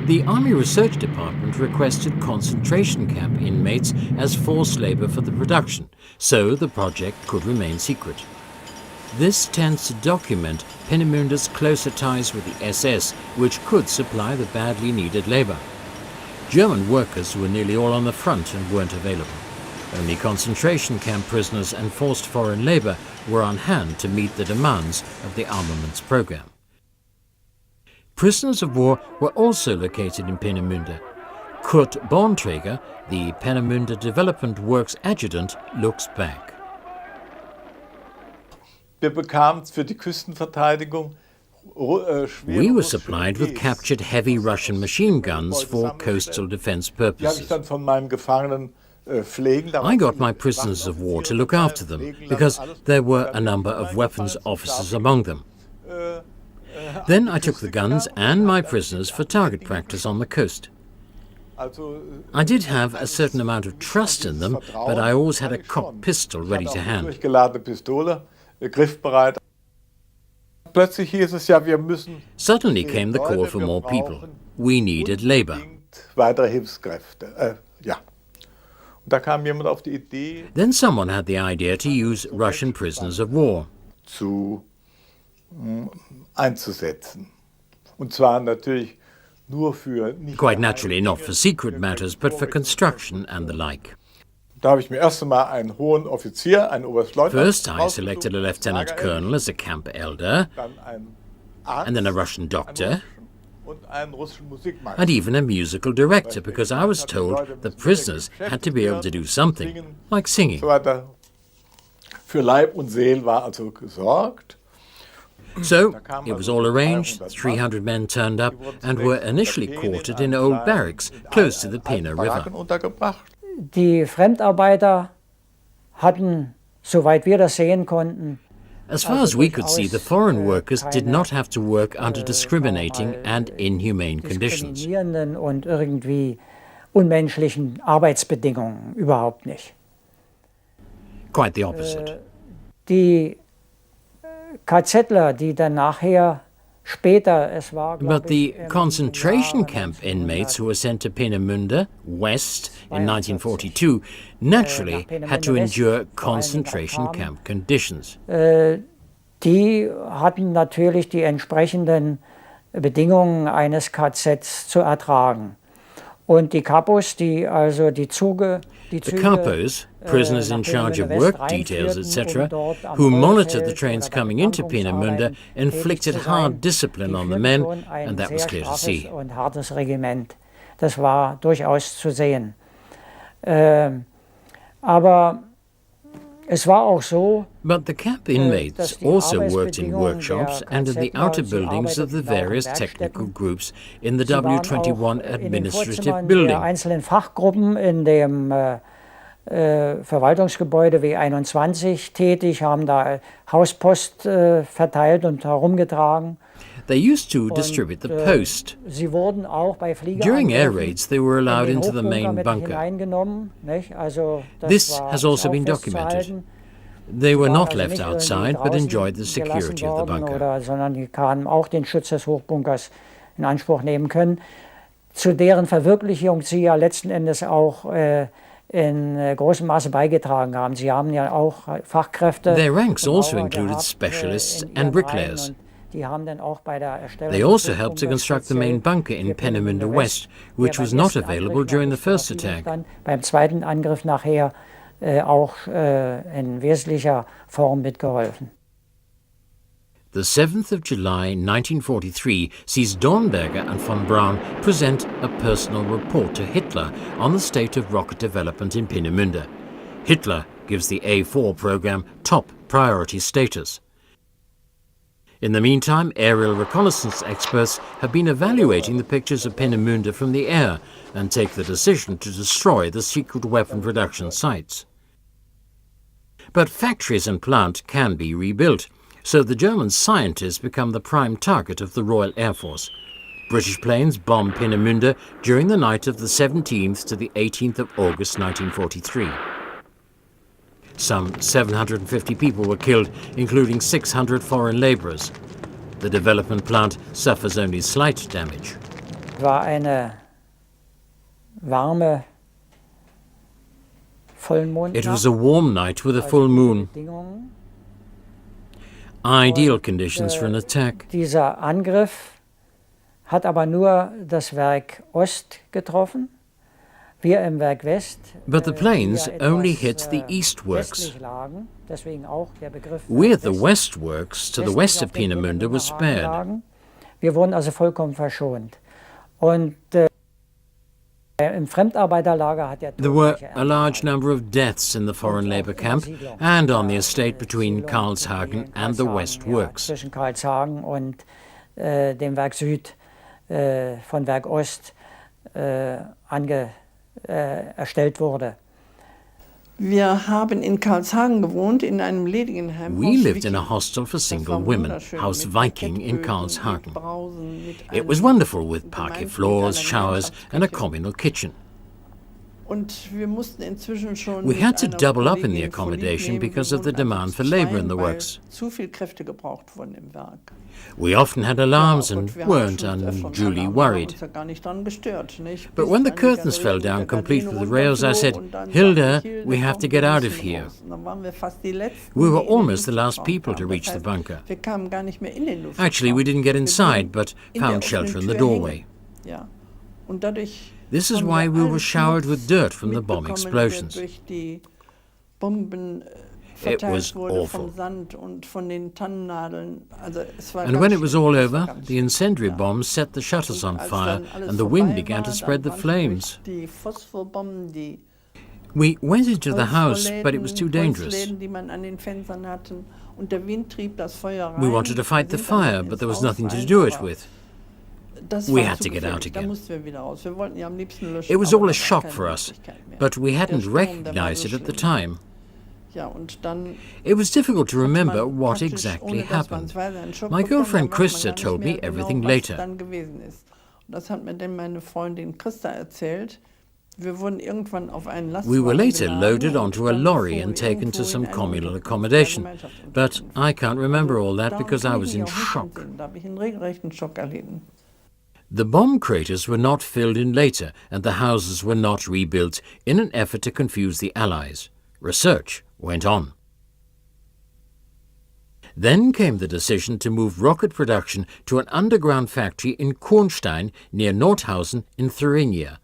S1: The Army Research Department requested concentration camp inmates as forced labor for the production, so the project could remain secret. This tends to document Peenemunde's closer ties with the SS, which could supply the badly needed labor. German workers were nearly all on the front and weren't available. Only concentration camp prisoners and forced foreign labor were on hand to meet the demands of the armaments program. Prisoners of war were also located in Peenemünde. Kurt Bornträger, the Peenemünde Development Works adjutant, looks back.
S4: Wir bekamen für die Küstenverteidigung
S1: We were supplied with captured heavy Russian machine guns for coastal defense purposes. I got my prisoners of war to look after them, because there were a number of weapons officers among them. Then I took the guns and my prisoners for target practice on the coast. I did have a certain amount of trust in them, but I always had a cocked pistol ready to hand. Suddenly came the call for more people. We needed labor. Then someone had the idea to use Russian prisoners of war. Quite naturally not for secret matters, but for construction and the like. First, I selected a lieutenant colonel as a camp elder, and then a Russian doctor, and even a musical director, because I was told the prisoners had to be able to do something, like singing. So it was all arranged, 300 men turned up and were initially quartered in old barracks close to the Peene River.
S5: Die Fremdarbeiter hatten, soweit wir das sehen konnten,
S1: as far as we could see, the foreign workers did not have to work under discriminating and inhumane conditions.
S5: Und irgendwie unmenschlichen Arbeitsbedingungen, überhaupt nicht.
S1: Quite the opposite.
S5: Die KZler, die dann nachher später, es war,
S1: But the concentration camp inmates who were sent to Peenemünde West in 1942 naturally had to endure concentration camp conditions.
S5: Die hatten natürlich die entsprechenden Bedingungen eines KZs zu ertragen. Und die Kapos, die also die Züge,
S1: The capos, prisoners in charge of work details, etc., who monitored the trains coming into Peenemünde, inflicted hard discipline on the men, and that was clear to see.
S5: Und hartes Regiment. Das war durchaus zu sehen. Aber es war auch so,
S1: But the camp inmates also worked in workshops and in the outer buildings of the various technical groups in the W21 administrative building.
S5: einzelnen Fachgruppen in dem Verwaltungsgebäude wie 21 tätig, haben da Hauspost verteilt und herumgetragen.
S1: They used to distribute the post.
S5: Sie wurden auch bei
S1: During air
S5: Fliegerangriffen
S1: raids, they were allowed
S5: in den
S1: into the
S5: Hochbunker
S1: main
S5: mit
S1: bunker.
S5: hineingenommen, nicht? Also das
S1: This
S5: war
S1: has also
S5: auch
S1: been documented.
S5: festzuhalten.
S1: They were
S5: Sie waren
S1: not
S5: also
S1: left
S5: nicht irgendwie
S1: outside, but
S5: draußen
S1: enjoyed the security
S5: gelassen
S1: of the
S5: worden
S1: bunker.
S5: Oder, sondern die kamen auch den Schutz des Hochbunkers in Anspruch nehmen können, zu deren Verwirklichung sie ja letzten Endes auch in großem Maße beigetragen haben. Sie haben ja auch Fachkräfte.
S1: Their ranks
S5: und
S1: also
S5: Maurer
S1: included
S5: gehabt,
S1: specialists
S5: in
S1: and
S5: ihren
S1: bricklayers.
S5: Reihen, und die haben dann auch bei der Erstellung
S1: They
S5: des
S1: also helped to
S5: Hochbunkers
S1: construct the main
S5: speziell
S1: bunker in
S5: für
S1: Peenemünde
S5: Peenemünde
S1: West, which
S5: der
S1: was
S5: beim
S1: not
S5: ersten
S1: available
S5: Angriff
S1: during the
S5: nach
S1: first
S5: Wichtiger
S1: attack.
S5: stand, beim zweiten Angriff nachher auch in wesentlicher Form mitgeholfen.
S1: The 7th of July 1943 sees Dornberger and von Braun present a personal report to Hitler on the state of rocket development in Peenemünde. Hitler gives the A4 program top priority status. In the meantime, aerial reconnaissance experts have been evaluating the pictures of Peenemünde from the air and take the decision to destroy the secret weapon production sites. But factories and plant can be rebuilt, so the German scientists become the prime target of the Royal Air Force. British planes bomb Peenemünde during the night of the 17th to the 18th of August 1943. Some 750 people were killed, including 600 foreign labourers. The development plant suffers only slight damage.
S5: War eine warme Vollmondnacht.
S1: It was a warm night with a full moon.
S5: Bedingungen.
S1: Ideal conditions for an attack.
S5: Dieser Angriff hat aber nur das Werk Ost getroffen. Wir im Werk West,
S1: But the planes
S5: die ja
S1: only
S5: etwas,
S1: hit the east works.
S5: westlich lagen, deswegen auch der Begriff
S1: We at the
S5: West,
S1: west works to the
S5: westlich
S1: west
S5: auf
S1: of
S5: dem
S1: Peenemünde were
S5: Peenemünder Hafen
S1: spared.
S5: lagen. Wir wurden also vollkommen verschont. Und im Fremdarbeiterlager hat der
S1: There were
S5: tödliche
S1: a large
S5: Ernte
S1: number of deaths in the foreign labour camp and on the estate between Karlshagen and the West Works.
S5: Zwischen Karlshagen und dem Werk Süd von Werk Ost erstellt wurde.
S6: Wir haben in Karlshagen gewohnt, in einem ledigen Heim.
S1: We lived in a hostel for single women, House Viking in Karlshagen. It was wonderful with parquet floors, showers and a communal kitchen.
S6: Und wir mussten inzwischen schon
S1: We had to
S6: mit einer
S1: double up in the
S6: Kollegin
S1: accommodation
S6: vorlieb nehmen.
S1: because
S6: Wir
S1: of the
S6: wurden
S1: demand
S6: einfach
S1: for
S6: zu
S1: labour in the
S6: zweien, weil
S1: works.
S6: zu viel Kräfte gebraucht wurden im Werk.
S1: We often had alarms
S6: Ja,
S1: and
S6: gut, wir haben
S1: weren't
S6: schon öfter
S1: unduly
S6: Alarm,
S1: worried.
S6: haben uns ja gar nicht dran gestört, nicht?
S1: But
S6: Bis
S1: when the
S6: eine
S1: curtains
S6: Galerie
S1: fell
S6: mit der
S1: down, complete
S6: Gardine
S1: with the rails, I said,
S6: runterflog und dann
S1: "Hilda,
S6: sagte ich,
S1: we have to get
S6: wir
S1: out of
S6: müssen
S1: here."
S6: raus. Und dann waren wir fast die Letzten,
S1: We were
S6: die in den
S1: almost the last
S6: Luftraum
S1: people to
S6: kamen.
S1: reach
S6: Das
S1: the
S6: heißt,
S1: bunker.
S6: wir kamen gar nicht mehr in den Luftraum.
S1: Actually, we didn't get
S6: Wir
S1: inside,
S6: blieben
S1: but
S6: in der
S1: found shelter in the
S6: offenen Tür
S1: doorway.
S6: hängen. Ja. Und dadurch
S1: This is
S6: haben
S1: why we were
S6: alles
S1: showered with dirt from the bomb
S6: mitbekommen, der
S1: explosions.
S6: durch die Bomben
S1: It
S6: verteilt
S1: was
S6: wurde
S1: awful.
S6: vom Sand und von den Tannennadeln. Also es war
S1: And
S6: ganz
S1: when it was
S6: schlimm.
S1: all
S6: Es war
S1: over,
S6: ganz
S1: the
S6: schlimm,
S1: incendiary
S6: ja.
S1: bombs set the shutters on
S6: Als
S1: fire
S6: dann alles
S1: and the wind
S6: vorbei
S1: began to
S6: war,
S1: spread the
S6: dann
S1: flames.
S6: waren die Phosphorbomben, die
S1: We went into the house, but it was too
S6: Holzläden,
S1: dangerous.
S6: die man an den Fenstern hatten, und der Wind trieb das Feuer rein.
S1: We wanted to fight the
S6: Wir sind dann
S1: fire, but there was
S6: ins
S1: nothing to
S6: Haus
S1: do
S6: rein,
S1: it
S6: aber
S1: with.
S6: das
S1: We
S6: war
S1: had
S6: zu
S1: to get out
S6: gefährlich. Da
S1: again.
S6: mussten wir wieder raus. Wir wollten ja am liebsten löschen.
S1: It was
S6: aber
S1: all a
S6: da war
S1: shock
S6: keine
S1: for us,
S6: Möglichkeit mehr.
S1: but we
S6: Der
S1: hadn't
S6: Sturm, der war
S1: recognized
S6: so
S1: it at the
S6: schlimm.
S1: time.
S6: Ja, und dann
S1: It was difficult to
S6: hat
S1: remember
S6: man
S1: what
S6: praktisch,
S1: exactly
S6: ohne dass man
S1: happened.
S6: es weiß, einen Schock
S1: My
S6: bekommen,
S1: girlfriend
S6: dann weiß man
S1: Christa
S6: gar nicht
S1: told
S6: mehr
S1: me everything
S6: genau, was
S1: later.
S6: dann gewesen ist. Und das hat mir dann meine Freundin Christa erzählt. Wir wurden irgendwann auf einen Lastwagen
S1: We were later
S6: geladen
S1: loaded
S6: und
S1: onto a
S6: dann
S1: lorry
S6: fuhren
S1: and
S6: wir
S1: taken to
S6: irgendwo
S1: some
S6: in eine
S1: communal
S6: Unterkunft,
S1: accommodation,
S6: eine
S1: but
S6: Gemeinschaftsunterkunft.
S1: I can't remember all that
S6: Daran
S1: because I
S6: kann ich
S1: was
S6: mich
S1: in
S6: auch nicht
S1: shock.
S6: entsinnen. Da habe ich einen regelrechten Schock erlitten.
S1: The bomb craters were not filled in later and the houses were not rebuilt in an effort to confuse the Allies. Research went on. Then came the decision to move rocket production to an underground factory in Kornstein near Nordhausen in Thuringia.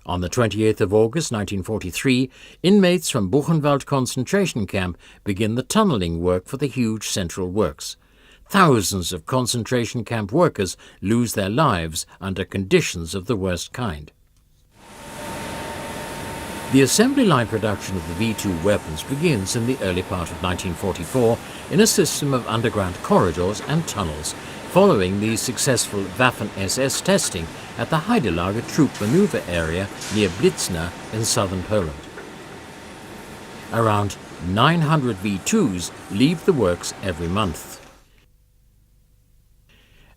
S1: On the 28th of August 1943, inmates from Buchenwald concentration camp begin the tunneling work for the huge central works. Thousands of concentration camp workers lose their lives under conditions of the worst kind. The assembly line production of the V-2 weapons begins in the early part of 1944 in a system of underground corridors and tunnels, following the successful Waffen-SS testing at the Heidelager troop maneuver area near Blitzna in southern Poland. around 900 V2s leave the works every month.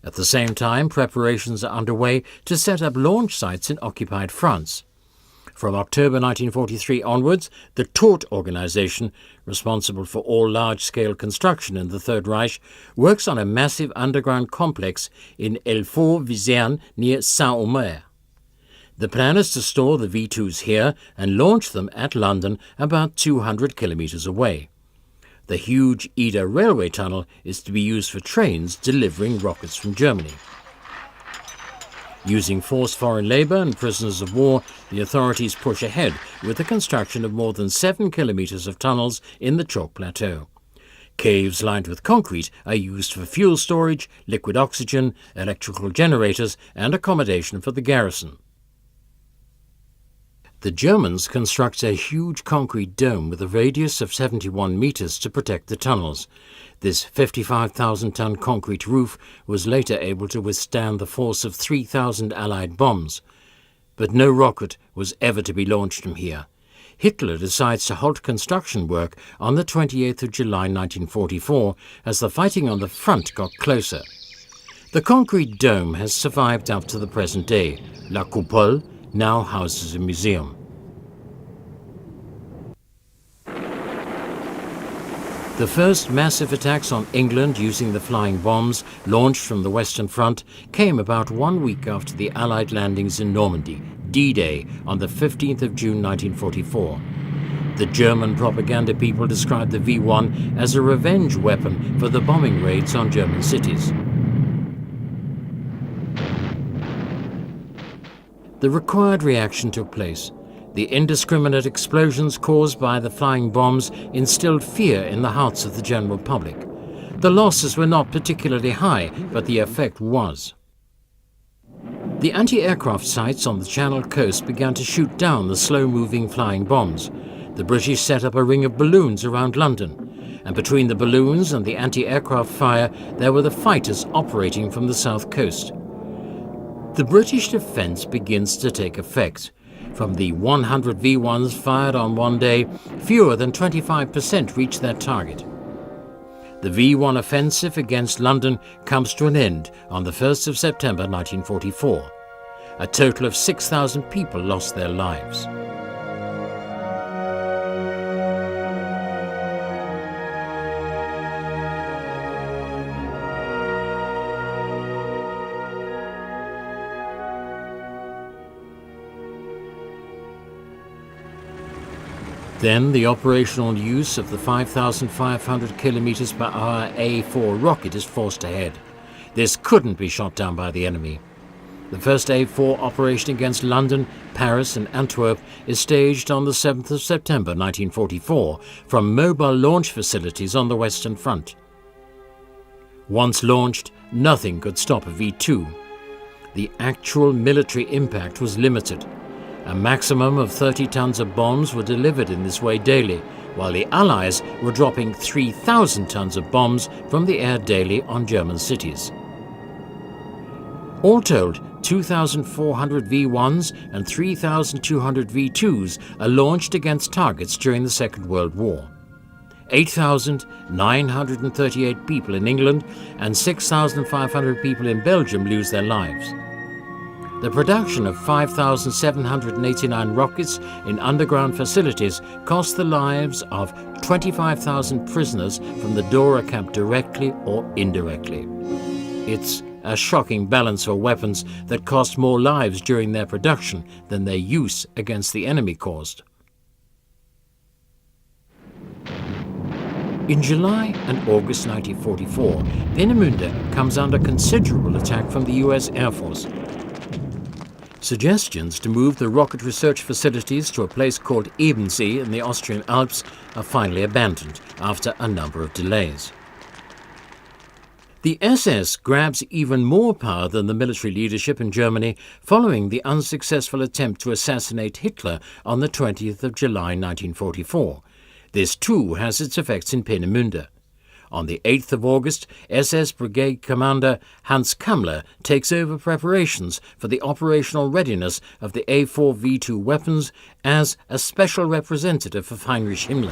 S1: At the same time, preparations are underway to set up launch sites in occupied France. From October 1943 onwards, the Todt organization, responsible for all large-scale construction in the Third Reich, works on a massive underground complex in El Fort-Viserne near Saint-Omer. The plan is to store the V2s here and launch them at London, about 200 kilometers away. The huge Eder railway tunnel is to be used for trains delivering rockets from Germany. Using forced foreign labour and prisoners of war, the authorities push ahead with the construction of more than 7 kilometres of tunnels in the chalk plateau. Caves lined with concrete are used for fuel storage, liquid oxygen, electrical generators and accommodation for the garrison. The Germans construct a huge concrete dome with a radius of 71 metres to protect the tunnels. This 55,000-ton concrete roof was later able to withstand the force of 3,000 Allied bombs. But no rocket was ever to be launched from here. Hitler decides to halt construction work on the 28th of July 1944 as the fighting on the front got closer. The concrete dome has survived up to the present day. La Coupole now houses a museum. The first massive attacks on England using the flying bombs launched from the Western Front came about 1 week after the Allied landings in Normandy, D-Day, on the 15th of June 1944. The German propaganda people described the V-1 as a revenge weapon for the bombing raids on German cities. The required reaction took place. The indiscriminate explosions caused by the flying bombs instilled fear in the hearts of the general public. The losses were not particularly high, but the effect was. The anti-aircraft sites on the Channel coast began to shoot down the slow-moving flying bombs. The British set up a ring of balloons around London, and between the balloons and the anti-aircraft fire there were the fighters operating from the south coast. The British defence begins to take effect. From the 100 V1s fired on one day, fewer than 25% reach their target. The V1 offensive against London comes to an end on the 1st of September 1944. A total of 6,000 people lost their lives. Then the operational use of the 5,500 km/h A4 rocket is forced ahead. This couldn't be shot down by the enemy. The first A4 operation against London, Paris and Antwerp is staged on the 7th of September 1944 from mobile launch facilities on the Western Front. Once launched, nothing could stop a V2. The actual military impact was limited. A maximum of 30 tons of bombs were delivered in this way daily, while the Allies were dropping 3,000 tons of bombs from the air daily on German cities. All told, 2,400 V1s and 3,200 V2s are launched against targets during the Second World War. 8,938 people in England and 6,500 people in Belgium lose their lives. The production of 5,789 rockets in underground facilities cost the lives of 25,000 prisoners from the Dora camp directly or indirectly. It's a shocking balance for weapons that cost more lives during their production than their use against the enemy caused. In July and August 1944, Peenemünde comes under considerable attack from the US Air Force. Suggestions to move the rocket research facilities to a place called Ebensee in the Austrian Alps are finally abandoned after a number of delays. The SS grabs even more power than the military leadership in Germany following the unsuccessful attempt to assassinate Hitler on the 20th of July 1944. This too has its effects in Peenemünde. On the 8th of August, SS Brigade Commander Hans Kammler takes over preparations for the operational readiness of the A4 V2 weapons as a special representative of Heinrich Himmler.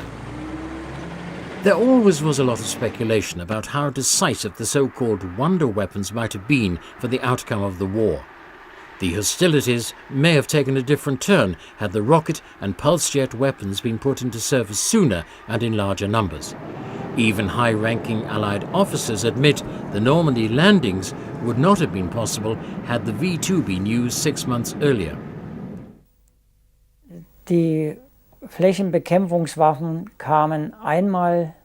S1: There always was a lot of speculation about how decisive the so-called wonder weapons might have been for the outcome of the war. The hostilities may have taken a different turn had the rocket and pulse jet weapons been put into service sooner and in larger numbers. Even high-ranking Allied officers admit the Normandy landings would not have been possible had the V2 been used 6 months earlier.
S5: Die Flächenbekämpfungswaffen kamen einmal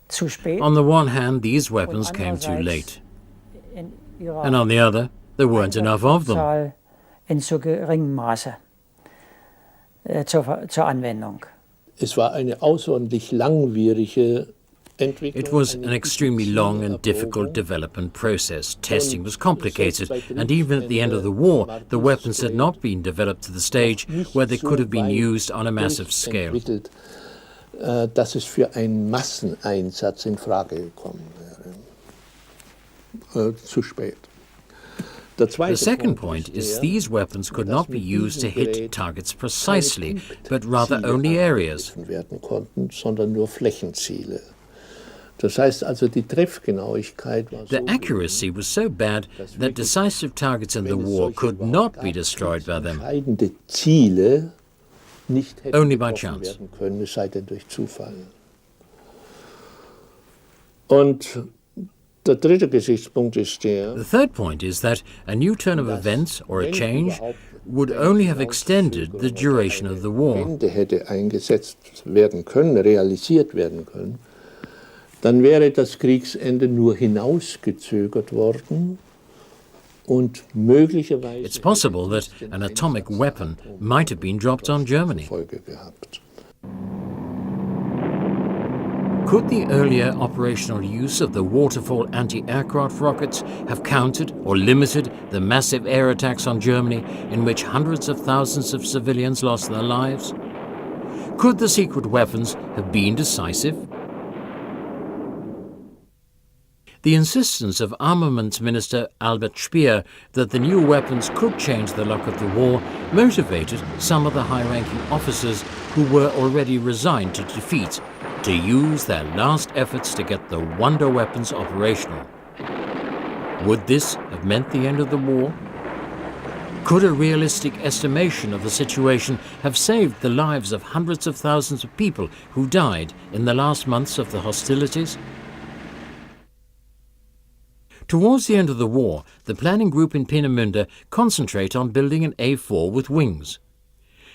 S5: zu spät.
S1: On the one hand, these weapons came too late, and on the other, there weren't enough of them.
S5: In zu geringem Maße zur Anwendung.
S2: Es war eine außerordentlich langwierige Entwicklung.
S1: It was an extremely long and difficult development process. Testing was complicated, and even at the end of the war, the weapons had not been developed to the stage where they could have been used on a massive scale.
S2: Dass es für einen Masseneinsatz in Frage gekommen wäre. Zu spät.
S1: The second point is these weapons could not be used to hit targets precisely, but rather only areas.
S2: Werden konnten, sondern nur Flächenziele. Das heißt also, die Treffgenauigkeit war
S1: The accuracy was so bad that decisive targets in the war could not be destroyed by them.
S2: Entscheidende Ziele nicht hätten
S1: Only by
S2: getroffen
S1: chance.
S2: werden können, es sei denn durch Zufall. Und der dritte Gesichtspunkt ist der,
S1: The third point is that a new turn of events or a change would only have extended the duration of the war.
S2: Wende hätte eingesetzt werden können, realisiert werden können, dann wäre das Kriegsende nur hinausgezögert worden und möglicherweise
S1: It's possible that an atomic weapon might have been dropped on Germany.
S2: Folge gehabt.
S1: Could the earlier operational use of the waterfall anti-aircraft rockets have countered or limited the massive air attacks on Germany in which hundreds of thousands of civilians lost their lives? Could the secret weapons have been decisive? The insistence of Armaments Minister Albert Speer that the new weapons could change the luck of the war motivated some of the high-ranking officers who were already resigned to defeat to use their last efforts to get the wonder weapons operational. Would this have meant the end of the war? Could a realistic estimation of the situation have saved the lives of hundreds of thousands of people who died in the last months of the hostilities? Towards the end of the war, the planning group in Peenemünde concentrate on building an A4 with wings.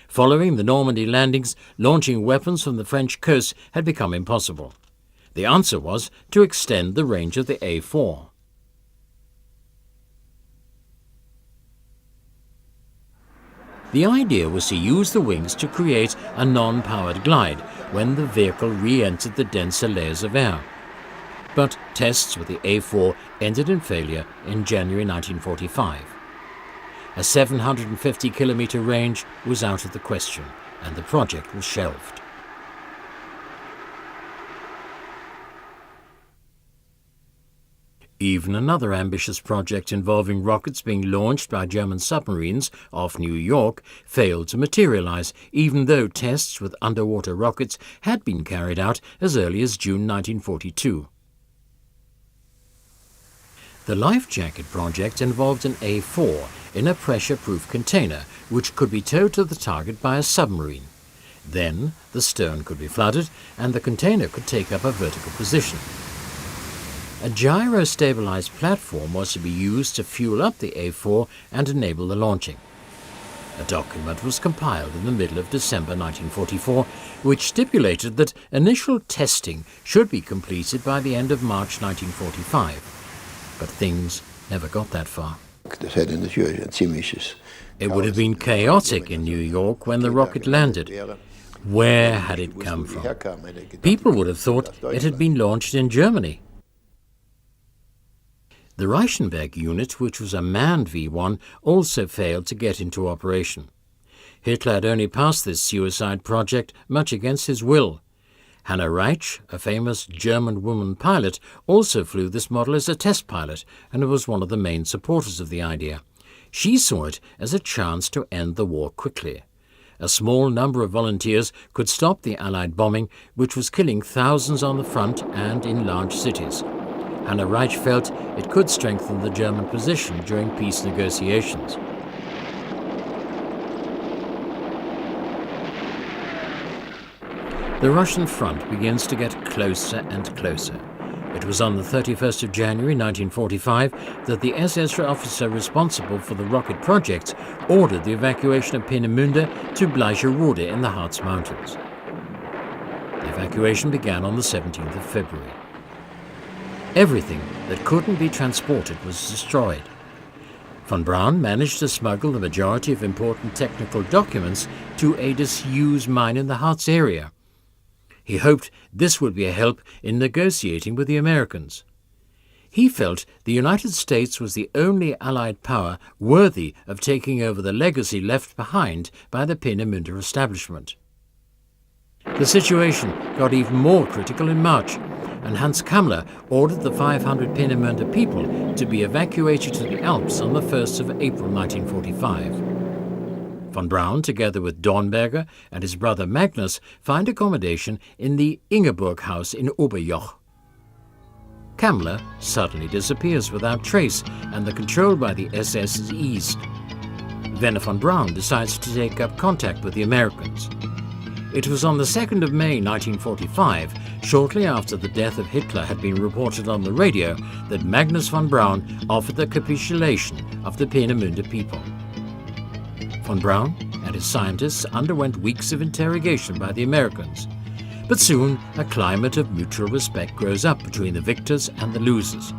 S1: Following the Normandy landings, launching weapons from the French coast had become impossible. The answer was to extend the range of the A4. The idea was to use the wings to create a non-powered glide when the vehicle re-entered the denser layers of air. But tests with the A4 ended in failure in January 1945. A 750-kilometer range was out of the question, and the project was shelved. Even another ambitious project involving rockets being launched by German submarines off New York failed to materialize, even though tests with underwater rockets had been carried out as early as June 1942. The life jacket project involved an A4 in a pressure-proof container which could be towed to the target by a submarine. Then the stern could be flooded and the container could take up a vertical position. A gyro-stabilized platform was to be used to fuel up the A4 and enable the launching. A document was compiled in the middle of December 1944, which stipulated that initial testing should be completed by the end of March 1945. But things never got that far. It would have been chaotic in New York when the rocket landed. Where had it come from? People would have thought it had been launched in Germany. The Reichenberg unit, which was a manned V1, also failed to get into operation. Hitler had only passed this suicide project much against his will. Hannah Reich, a famous German woman pilot, also flew this model as a test pilot and was one of the main supporters of the idea. She saw it as a chance to end the war quickly. A small number of volunteers could stop the Allied bombing, which was killing thousands on the front and in large cities. Hannah Reich felt it could strengthen the German position during peace negotiations. The Russian front begins to get closer and closer. It was on the 31st of January 1945 that the SS officer responsible for the rocket projects ordered the evacuation of Peenemünde to Bleicherode in the Harz Mountains. The evacuation began on the 17th of February. Everything that couldn't be transported was destroyed. Von Braun managed to smuggle the majority of important technical documents to a disused mine in the Harz area. He hoped this would be a help in negotiating with the Americans. He felt the United States was the only Allied power worthy of taking over the legacy left behind by the Peenemünde establishment. The situation got even more critical in March, and Hans Himmler ordered the 500 Peenemünde people to be evacuated to the Alps on the 1st of April 1945. Von Braun, together with Dornberger and his brother Magnus, find accommodation in the Ingeborg house in Oberjoch. Himmler suddenly disappears without trace, and the control by the SS is eased. Wernher von Braun decides to take up contact with the Americans. It was on the 2nd of May 1945, shortly after the death of Hitler had been reported on the radio, that Magnus von Braun offered the capitulation of the Peenemünde people. Von Braun and his scientists underwent weeks of interrogation by the Americans. But soon a climate of mutual respect grows up between the victors and the losers.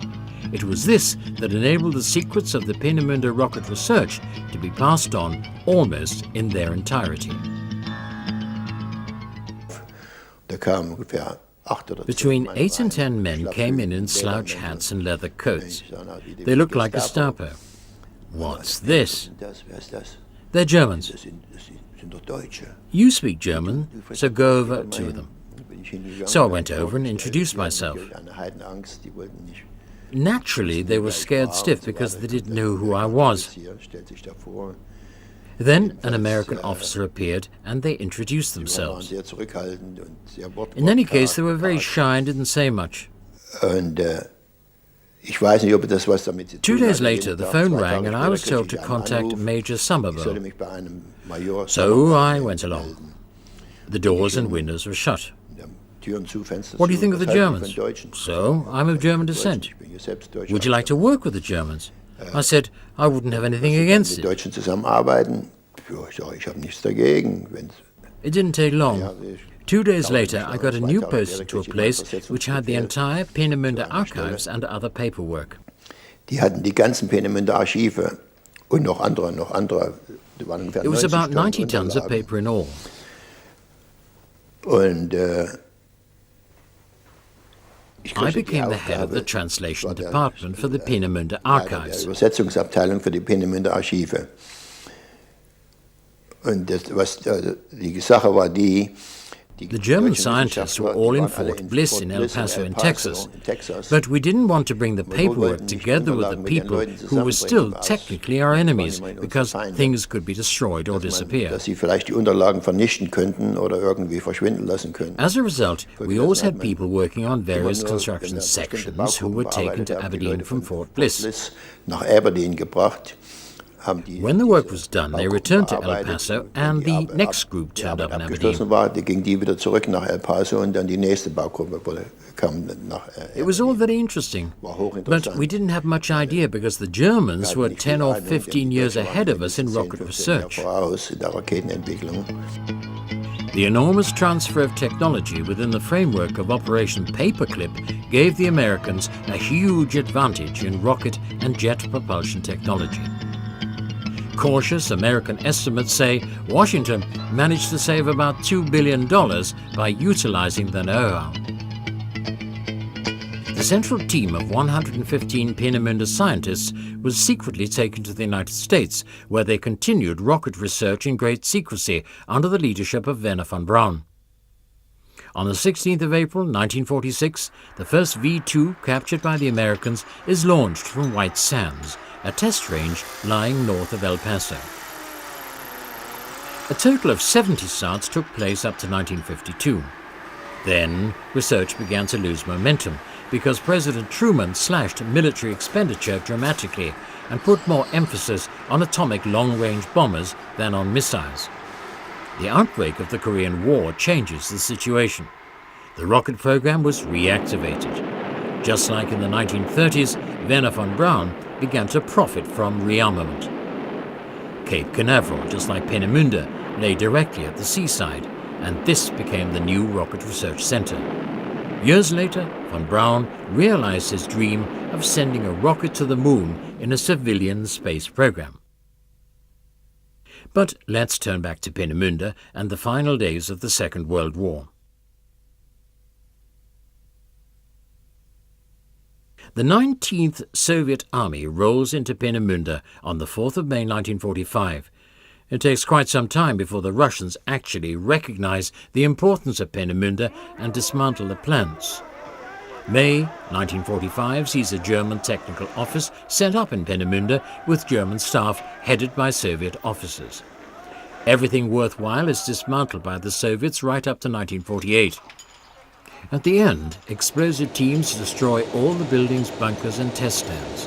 S1: It was this that enabled the secrets of the Peenemünde rocket research to be passed on almost in their entirety. Between 8 and 10 men came in slouch hats and leather coats. They looked like Gestapo. What's this? They're Germans. You speak German, so go over to them. So I went over and introduced myself. Naturally, they were scared stiff because they didn't know who I was. Then an American officer appeared and they introduced themselves. In any case, they were very shy and didn't say much. 2 days later, the phone rang and I was told to contact Major Somerville. So I went along. The doors and windows were shut. What do you think of the Germans? So, I'm of German descent. Would you like to work with the Germans? I said I wouldn't have anything against it. It didn't take long. 2 days later, I got a new post to a place which had the entire Peenemünde archives and other paperwork.
S8: Die hatten die ganzen Peenemünde Archive und noch andere.
S1: It was about 90 tons of paper in all.
S8: Und
S1: I became the head of the translation department for the Peenemünde archives.
S8: Übersetzungsabteilung für die Peenemünde Archive. Und die Sache war die,
S1: the German scientists were all in Fort Bliss in El Paso in Texas, but we didn't want to bring the paperwork together with the people who were still technically our enemies, because things could be destroyed or disappear.
S8: dass sie vielleicht die Unterlagen vernichten könnten oder irgendwie verschwinden lassen könnten.
S1: As a result, we always had people working on various construction sections who were taken to Aberdeen from Fort Bliss.
S8: Nach Aberdeen gebracht.
S1: When the work was done, they returned to El Paso, and the next group turned up in Aberdeen.
S8: Ging die wieder zurück nach El Paso und dann die nächste Baugruppe kam nach
S1: It was all very interesting, but we didn't have much idea because the Germans were 10 or 15 years ahead of us in rocket research. The enormous transfer of technology within the framework of Operation Paperclip gave the Americans a huge advantage in rocket and jet propulsion technology. Cautious American estimates say Washington managed to save about $2 billion by utilizing the know-how. The central team of 115 Peenemünde scientists was secretly taken to the United States, where they continued rocket research in great secrecy under the leadership of Wernher von Braun. On the 16th of April 1946, the first V-2 captured by the Americans is launched from White Sands, a test range lying north of El Paso. A total of 70 starts took place up to 1952. Then, research began to lose momentum because President Truman slashed military expenditure dramatically and put more emphasis on atomic long-range bombers than on missiles. The outbreak of the Korean War changes the situation. The rocket program was reactivated. Just like in the 1930s, Wernher von Braun began to profit from rearmament. Cape Canaveral, just like Peenemünde, lay directly at the seaside, and this became the new Rocket Research Center. Years later, von Braun realized his dream of sending a rocket to the moon in a civilian space program. But let's turn back to Peenemünde and the final days of the Second World War. The 19th Soviet Army rolls into Peenemünde on the 4th of May 1945. It takes quite some time before the Russians actually recognize the importance of Peenemünde and dismantle the plants. May 1945 sees a German technical office set up in Peenemünde with German staff headed by Soviet officers. Everything worthwhile is dismantled by the Soviets right up to 1948. At the end, explosive teams destroy all the buildings, bunkers and test stands.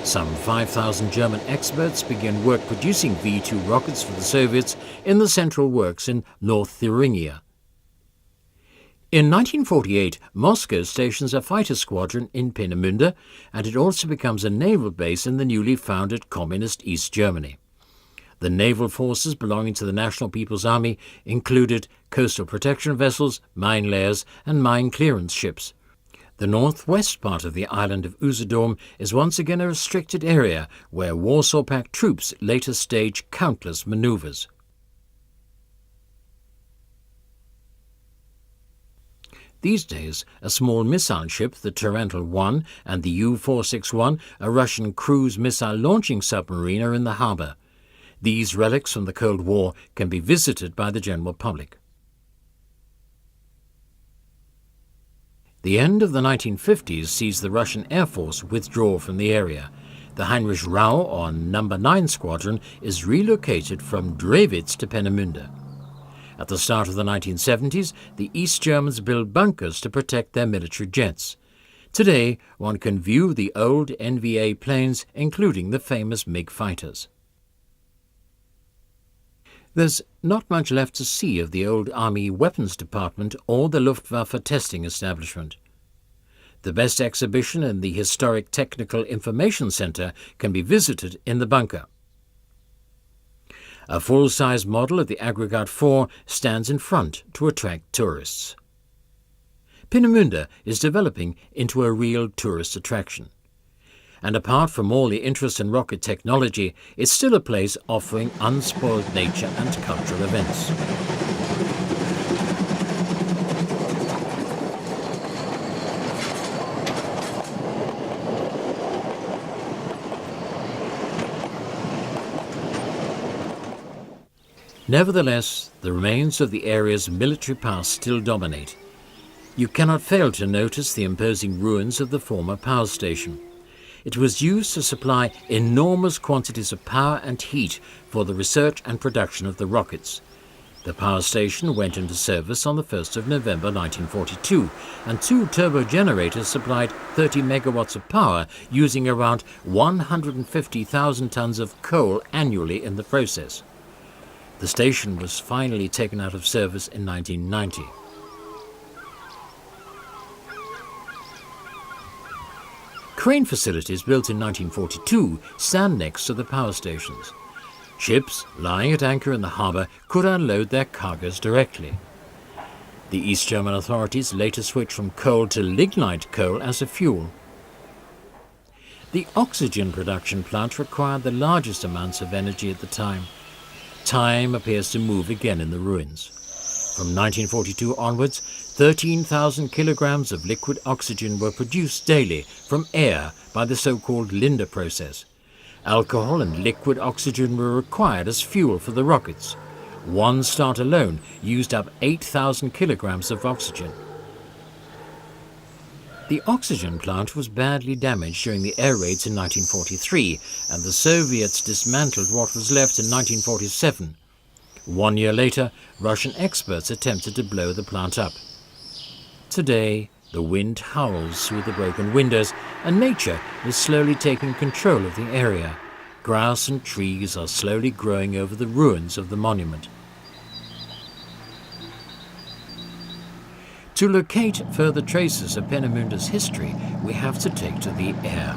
S1: Some 5,000 German experts begin work producing V-2 rockets for the Soviets in the Central Works in North Thuringia. In 1948, Moscow stations a fighter squadron in Peenemünde, and it also becomes a naval base in the newly founded Communist East Germany. The naval forces belonging to the National People's Army included coastal protection vessels, mine layers, and mine clearance ships. The northwest part of the island of Usedom is once again a restricted area where Warsaw Pact troops later stage countless maneuvers. These days, a small missile ship, the Tarantul-1, and the U-461, a Russian cruise missile launching submarine, are in the harbour. These relics from the Cold War can be visited by the general public. The end of the 1950s sees the Russian Air Force withdraw from the area. The Heinrich Rau, or No. 9 Squadron, is relocated from Drewitz to Peenemünde. At the start of the 1970s, the East Germans build bunkers to protect their military jets. Today, one can view the old NVA planes, including the famous MiG fighters. There's not much left to see of the old Army Weapons Department or the Luftwaffe testing establishment. The best exhibition in the historic Technical Information Center can be visited in the bunker. A full-size model of the Aggregat 4 stands in front to attract tourists. Peenemünde is developing into a real tourist attraction. And apart from all the interest in rocket technology, it's still a place offering unspoiled nature and cultural events. Nevertheless, the remains of the area's military past still dominate. You cannot fail to notice the imposing ruins of the former power station. It was used to supply enormous quantities of power and heat for the research and production of the rockets. The power station went into service on the 1st of November 1942, and 2 turbo generators supplied 30 megawatts of power, using around 150,000 tons of coal annually in the process. The station was finally taken out of service in 1990. Crane facilities built in 1942 stand next to the power stations. Ships lying at anchor in the harbour could unload their cargoes directly. The East German authorities later switched from coal to lignite coal as a fuel. The oxygen production plant required the largest amounts of energy at the time. Time appears to move again in the ruins. From 1942 onwards, 13,000 kilograms of liquid oxygen were produced daily from air by the so-called Linde process. Alcohol and liquid oxygen were required as fuel for the rockets. One start alone used up 8,000 kilograms of oxygen. The oxygen plant was badly damaged during the air raids in 1943, and the Soviets dismantled what was left in 1947. 1 year later, Russian experts attempted to blow the plant up. Today, the wind howls through the broken windows, and nature is slowly taking control of the area. Grass and trees are slowly growing over the ruins of the monument. To locate further traces of Peenemunde's history, we have to take to the air.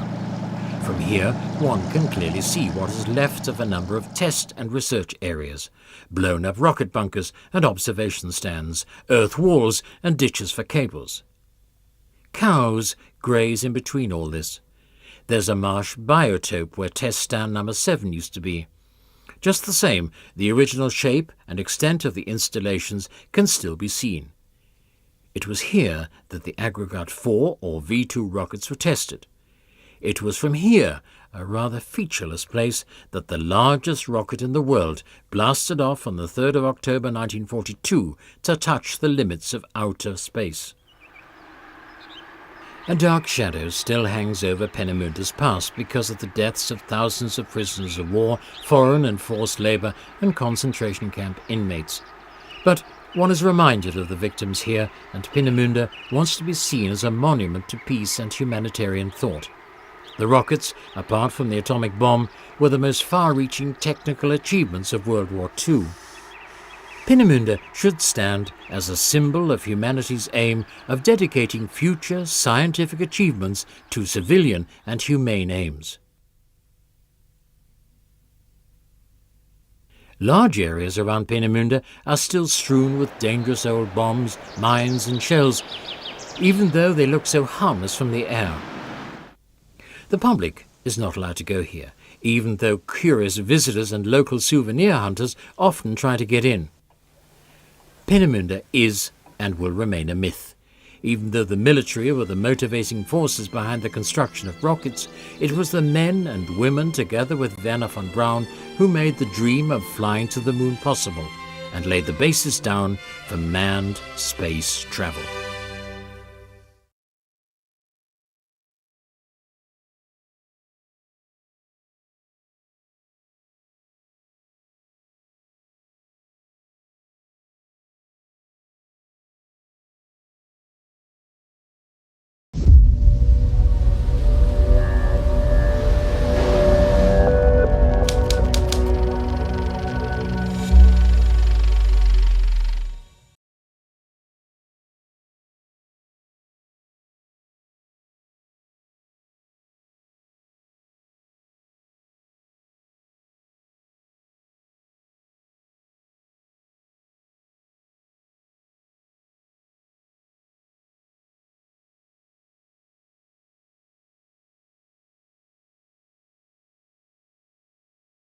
S1: From here, one can clearly see what is left of a number of test and research areas, blown-up rocket bunkers and observation stands, earth walls and ditches for cables. Cows graze in between all this. There's a marsh biotope where test stand number 7 used to be. Just the same, the original shape and extent of the installations can still be seen. It was here that the Aggregat 4 or V2 rockets were tested. It was from here, a rather featureless place, that the largest rocket in the world blasted off on the 3rd of October 1942 to touch the limits of outer space. A dark shadow still hangs over Peenemunde's past because of the deaths of thousands of prisoners of war, foreign and forced labor, and concentration camp inmates. But one is reminded of the victims here, and Peenemunde wants to be seen as a monument to peace and humanitarian thought. The rockets, apart from the atomic bomb, were the most far-reaching technical achievements of World War II. Peenemunde should stand as a symbol of humanity's aim of dedicating future scientific achievements to civilian and humane aims. Large areas around Peenemunde are still strewn with dangerous old bombs, mines and shells, even though they look so harmless from the air. The public is not allowed to go here, even though curious visitors and local souvenir hunters often try to get in. Peenemunde is and will remain a myth. Even though the military were the motivating forces behind the construction of rockets, it was the men and women, together with Wernher von Braun, who made the dream of flying to the moon possible and laid the basis down for manned space travel.